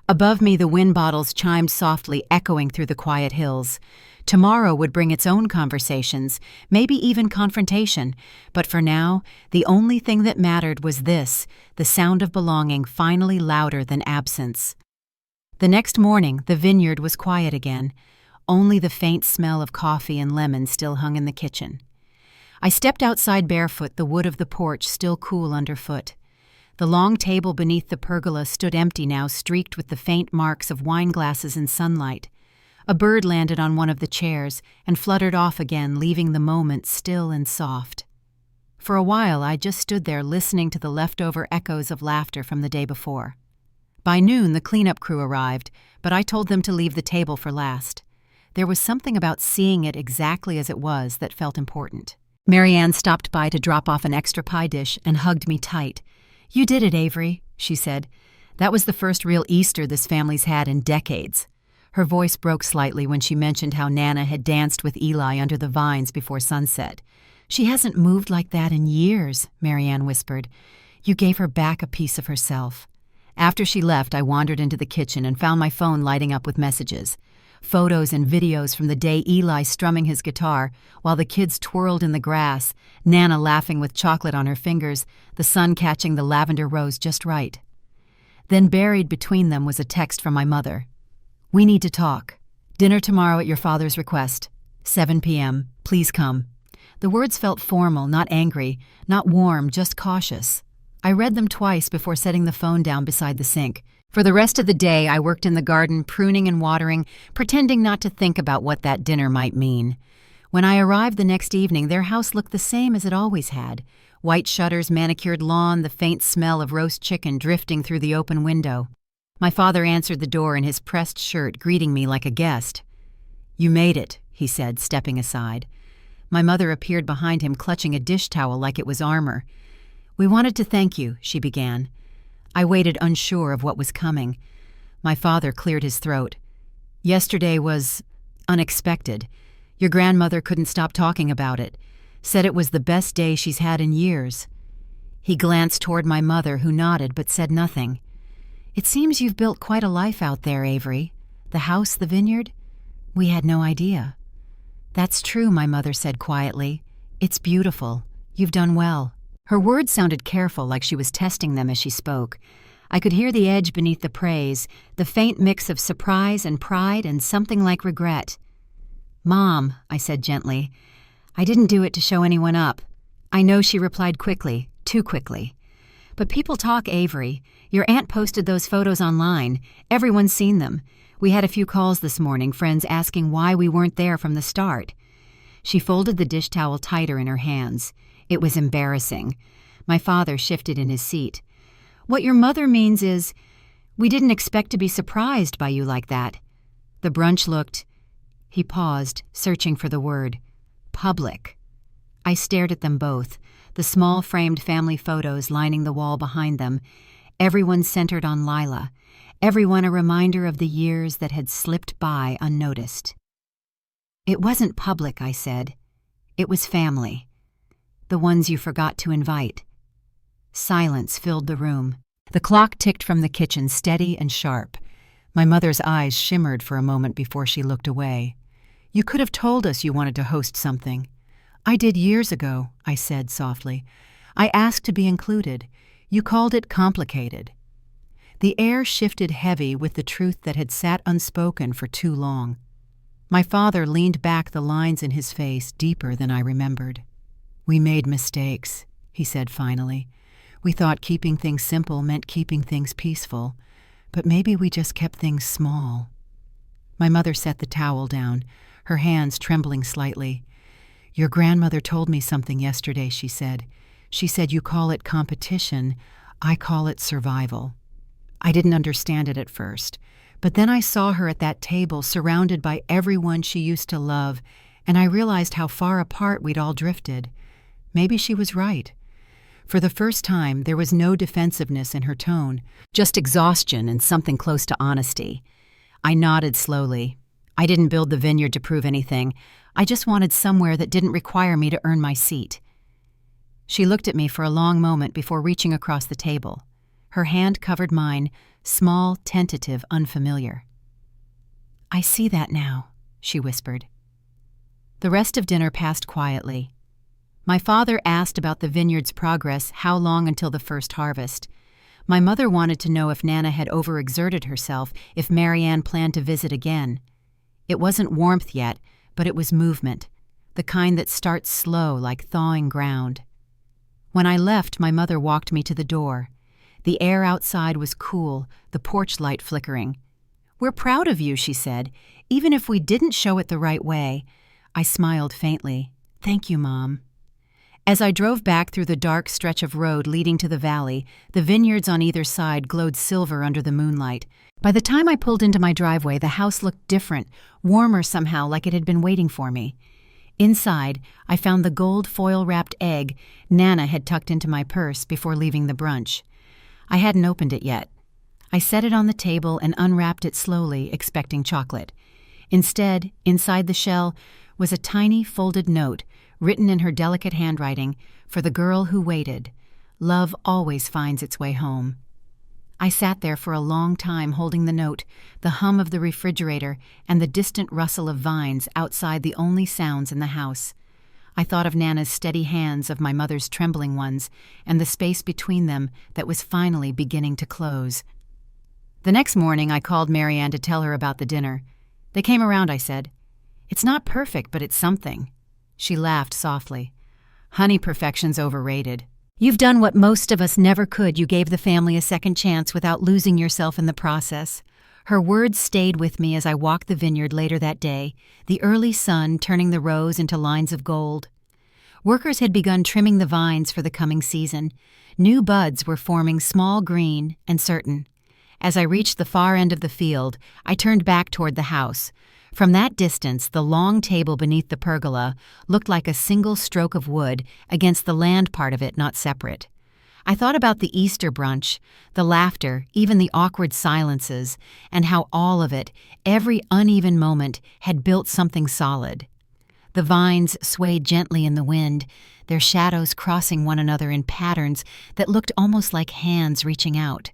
Above me, the wind bottles chimed softly, echoing through the quiet hills. Tomorrow would bring its own conversations, maybe even confrontation, but for now, the only thing that mattered was this, the sound of belonging finally louder than absence. The next morning, the vineyard was quiet again. Only the faint smell of coffee and lemon still hung in the kitchen. I stepped outside barefoot, the wood of the porch still cool underfoot. The long table beneath the pergola stood empty now, streaked with the faint marks of wine glasses in sunlight. A bird landed on one of the chairs and fluttered off again, leaving the moment still and soft. For a while, I just stood there listening to the leftover echoes of laughter from the day before. By noon, the cleanup crew arrived, but I told them to leave the table for last. There was something about seeing it exactly as it was that felt important. Marianne stopped by to drop off an extra pie dish and hugged me tight. "You did it, Avery," she said. "That was the first real Easter this family's had in decades." Her voice broke slightly when she mentioned how Nana had danced with Eli under the vines before sunset. "She hasn't moved like that in years," Marianne whispered. "You gave her back a piece of herself." After she left, I wandered into the kitchen and found my phone lighting up with messages. Photos and videos from the day Eli strumming his guitar, while the kids twirled in the grass, Nana laughing with chocolate on her fingers, the sun catching the lavender rose just right. Then buried between them was a text from my mother. "We need to talk. Dinner tomorrow at your father's request. 7 p.m. Please come." The words felt formal, not angry, not warm, just cautious. I read them twice before setting the phone down beside the sink. For the rest of the day, I worked in the garden, pruning and watering, pretending not to think about what that dinner might mean. When I arrived the next evening, their house looked the same as it always had. White shutters, manicured lawn, the faint smell of roast chicken drifting through the open window. My father answered the door in his pressed shirt, greeting me like a guest. "You made it," he said, stepping aside. My mother appeared behind him, clutching a dish towel like it was armor. "We wanted to thank you," she began. I waited, unsure of what was coming. My father cleared his throat. "Yesterday was unexpected. Your grandmother couldn't stop talking about it. Said it was the best day she's had in years." He glanced toward my mother, who nodded but said nothing. "It seems you've built quite a life out there, Avery. The house, the vineyard? We had no idea." "That's true," my mother said quietly. "It's beautiful. You've done well." Her words sounded careful, like she was testing them as she spoke. I could hear the edge beneath the praise, the faint mix of surprise and pride and something like regret. "Mom," I said gently, "I didn't do it to show anyone up." "I know," she replied quickly, too quickly. "But people talk, Avery. Your aunt posted those photos online. Everyone's seen them. We had a few calls this morning, friends asking why we weren't there from the start." She folded the dish towel tighter in her hands. It was embarrassing. My father shifted in his seat. "What your mother means is, we didn't expect to be surprised by you like that." The brunch looked... He paused, searching for the word. "Public." I stared at them both, the small framed family photos lining the wall behind them, everyone centered on Lila, everyone a reminder of the years that had slipped by unnoticed. "It wasn't public," I said. "It was family. The ones you forgot to invite." Silence filled the room. The clock ticked from the kitchen, steady and sharp. My mother's eyes shimmered for a moment before she looked away. "You could have told us you wanted to host something." "I did years ago," I said softly. "I asked to be included. You called it complicated." The air shifted heavy with the truth that had sat unspoken for too long. My father leaned back, the lines in his face deeper than I remembered. "We made mistakes," he said finally. "We thought keeping things simple meant keeping things peaceful, but maybe we just kept things small." My mother set the towel down, her hands trembling slightly. "Your grandmother told me something yesterday," she said. "She said you call it competition, I call it survival." I didn't understand it at first, but then I saw her at that table surrounded by everyone she used to love, and I realized how far apart we'd all drifted. Maybe she was right. For the first time, there was no defensiveness in her tone, just exhaustion and something close to honesty. I nodded slowly. I didn't build the vineyard to prove anything. I just wanted somewhere that didn't require me to earn my seat. She looked at me for a long moment before reaching across the table. Her hand covered mine, small, tentative, unfamiliar. "I see that now," she whispered. The rest of dinner passed quietly. My father asked about the vineyard's progress, how long until the first harvest. My mother wanted to know if Nana had overexerted herself, if Marianne planned to visit again. It wasn't warmth yet, but it was movement, the kind that starts slow like thawing ground. When I left, my mother walked me to the door. The air outside was cool, the porch light flickering. "We're proud of you," she said, "even if we didn't show it the right way." I smiled faintly. "Thank you, Mom." As I drove back through the dark stretch of road leading to the valley, the vineyards on either side glowed silver under the moonlight. By the time I pulled into my driveway, the house looked different, warmer somehow, like it had been waiting for me. Inside, I found the gold foil-wrapped egg Nana had tucked into my purse before leaving the brunch. I hadn't opened it yet. I set it on the table and unwrapped it slowly, expecting chocolate. Instead, inside the shell was a tiny folded note, written in her delicate handwriting, for the girl who waited. Love always finds its way home. I sat there for a long time holding the note, the hum of the refrigerator and the distant rustle of vines outside the only sounds in the house. I thought of Nana's steady hands, of my mother's trembling ones, and the space between them that was finally beginning to close. The next morning I called Marianne to tell her about the dinner. "They came around," I said. "It's not perfect, but it's something." She laughed softly. "Honey, perfection's overrated. You've done what most of us never could. You gave the family a second chance without losing yourself in the process." Her words stayed with me as I walked the vineyard later that day, the early sun turning the rows into lines of gold. Workers had begun trimming the vines for the coming season. New buds were forming, small, green, and certain. As I reached the far end of the field, I turned back toward the house. From that distance, the long table beneath the pergola looked like a single stroke of wood against the land part of it not separate. I thought about the Easter brunch, the laughter, even the awkward silences, and how all of it, every uneven moment, had built something solid. The vines swayed gently in the wind, their shadows crossing one another in patterns that looked almost like hands reaching out.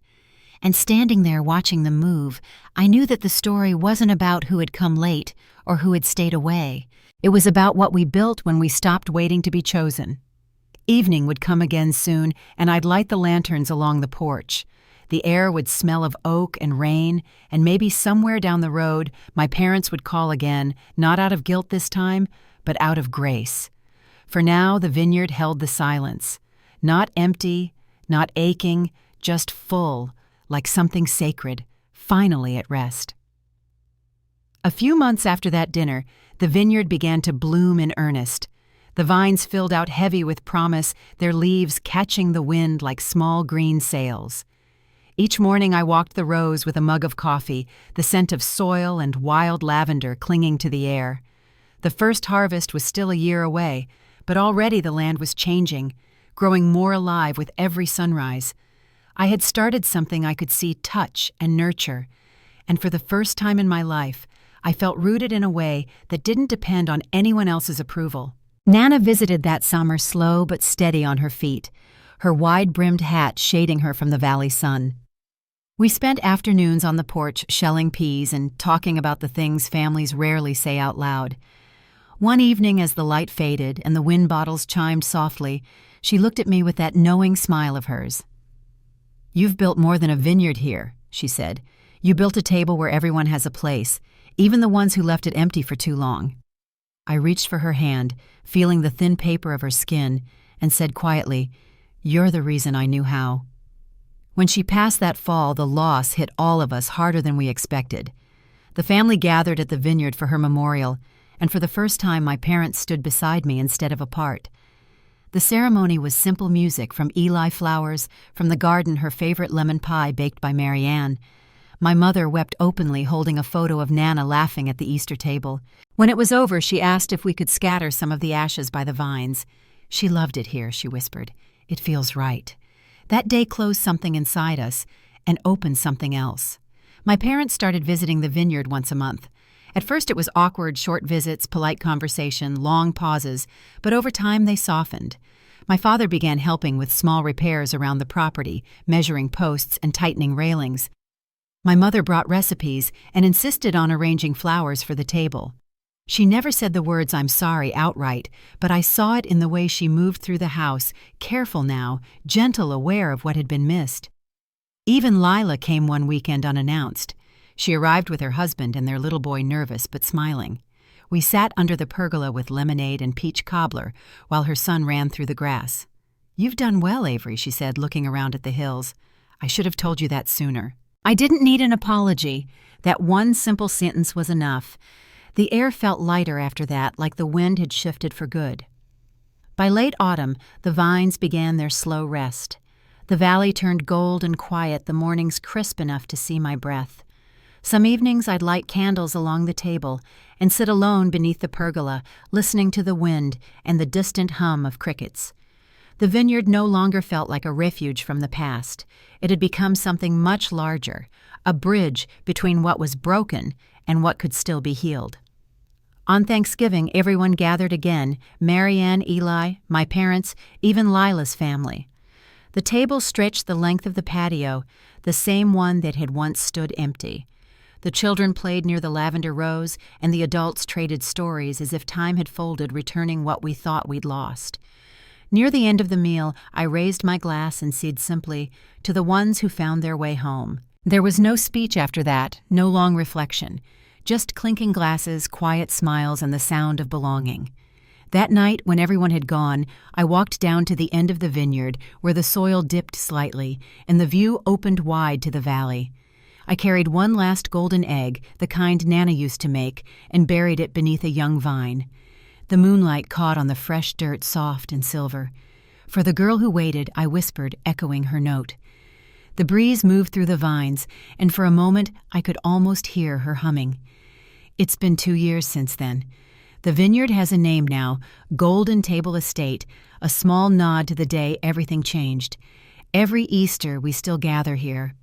And standing there watching them move, I knew that the story wasn't about who had come late or who had stayed away. It was about what we built when we stopped waiting to be chosen. Evening would come again soon, and I'd light the lanterns along the porch. The air would smell of oak and rain, and maybe somewhere down the road, my parents would call again, not out of guilt this time, but out of grace. For now, the vineyard held the silence. Not empty, not aching, just full, like something sacred, finally at rest. A few months after that dinner, the vineyard began to bloom in earnest. The vines filled out heavy with promise, their leaves catching the wind like small green sails. Each morning I walked the rows with a mug of coffee, the scent of soil and wild lavender clinging to the air. The first harvest was still a year away, but already the land was changing, growing more alive with every sunrise. I had started something I could see, touch, and nurture, and for the first time in my life, I felt rooted in a way that didn't depend on anyone else's approval. Nana visited that summer slow but steady on her feet, her wide-brimmed hat shading her from the valley sun. We spent afternoons on the porch shelling peas and talking about the things families rarely say out loud. One evening as the light faded and the wind bottles chimed softly, she looked at me with that knowing smile of hers. "You've built more than a vineyard here," she said. "You built a table where everyone has a place, even the ones who left it empty for too long." I reached for her hand, feeling the thin paper of her skin, and said quietly, "You're the reason I knew how." When she passed that fall, the loss hit all of us harder than we expected. The family gathered at the vineyard for her memorial, and for the first time my parents stood beside me instead of apart. The ceremony was simple music from Eli flowers, from the garden her favorite lemon pie baked by Mary Ann. My mother wept openly holding a photo of Nana laughing at the Easter table. When it was over, she asked if we could scatter some of the ashes by the vines. "She loved it here," she whispered. "It feels right." That day closed something inside us and opened something else. My parents started visiting the vineyard once a month. At first it was awkward, short visits, polite conversation, long pauses, but over time they softened. My father began helping with small repairs around the property, measuring posts and tightening railings. My mother brought recipes and insisted on arranging flowers for the table. She never said the words "I'm sorry" outright, but I saw it in the way she moved through the house, careful now, gentle, aware of what had been missed. Even Lila came one weekend unannounced. She arrived with her husband and their little boy, nervous but smiling. We sat under the pergola with lemonade and peach cobbler while her son ran through the grass. "You've done well, Avery," she said, looking around at the hills. "I should have told you that sooner." I didn't need an apology. That one simple sentence was enough. The air felt lighter after that, like the wind had shifted for good. By late autumn, the vines began their slow rest. The valley turned gold and quiet, the mornings crisp enough to see my breath. Some evenings I'd light candles along the table and sit alone beneath the pergola, listening to the wind and the distant hum of crickets. The vineyard no longer felt like a refuge from the past. It had become something much larger, a bridge between what was broken and what could still be healed. On Thanksgiving, everyone gathered again, Mary Ann, Eli, my parents, even Lila's family. The table stretched the length of the patio, the same one that had once stood empty. The children played near the lavender rows, and the adults traded stories as if time had folded, returning what we thought we'd lost. Near the end of the meal, I raised my glass and said simply, "To the ones who found their way home." There was no speech after that, no long reflection. Just clinking glasses, quiet smiles, and the sound of belonging. That night, when everyone had gone, I walked down to the end of the vineyard, where the soil dipped slightly, and the view opened wide to the valley. I carried one last golden egg, the kind Nana used to make, and buried it beneath a young vine. The moonlight caught on the fresh dirt, soft and silver. For the girl who waited, I whispered, echoing her note. The breeze moved through the vines, and for a moment I could almost hear her humming. It's been 2 years since then. The vineyard has a name now, Golden Table Estate, a small nod to the day everything changed. Every Easter we still gather here.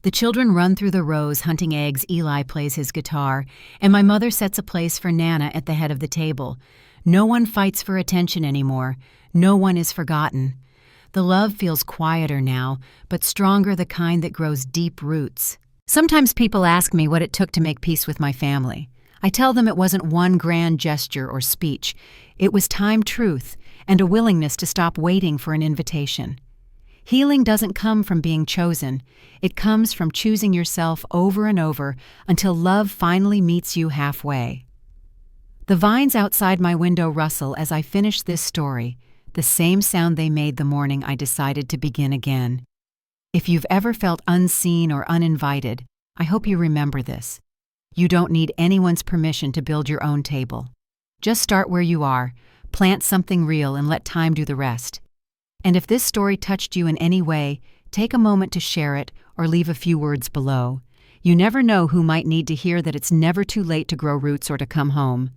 The children run through the rows hunting eggs, Eli plays his guitar, and my mother sets a place for Nana at the head of the table. No one fights for attention anymore. No one is forgotten. The love feels quieter now, but stronger, the kind that grows deep roots. Sometimes people ask me what it took to make peace with my family. I tell them it wasn't one grand gesture or speech. It was time, truth, and a willingness to stop waiting for an invitation. Healing doesn't come from being chosen. It comes from choosing yourself over and over until love finally meets you halfway. The vines outside my window rustle as I finish this story, the same sound they made the morning I decided to begin again. If you've ever felt unseen or uninvited, I hope you remember this. You don't need anyone's permission to build your own table. Just start where you are, plant something real, and let time do the rest. And if this story touched you in any way, take a moment to share it or leave a few words below. You never know who might need to hear that it's never too late to grow roots or to come home.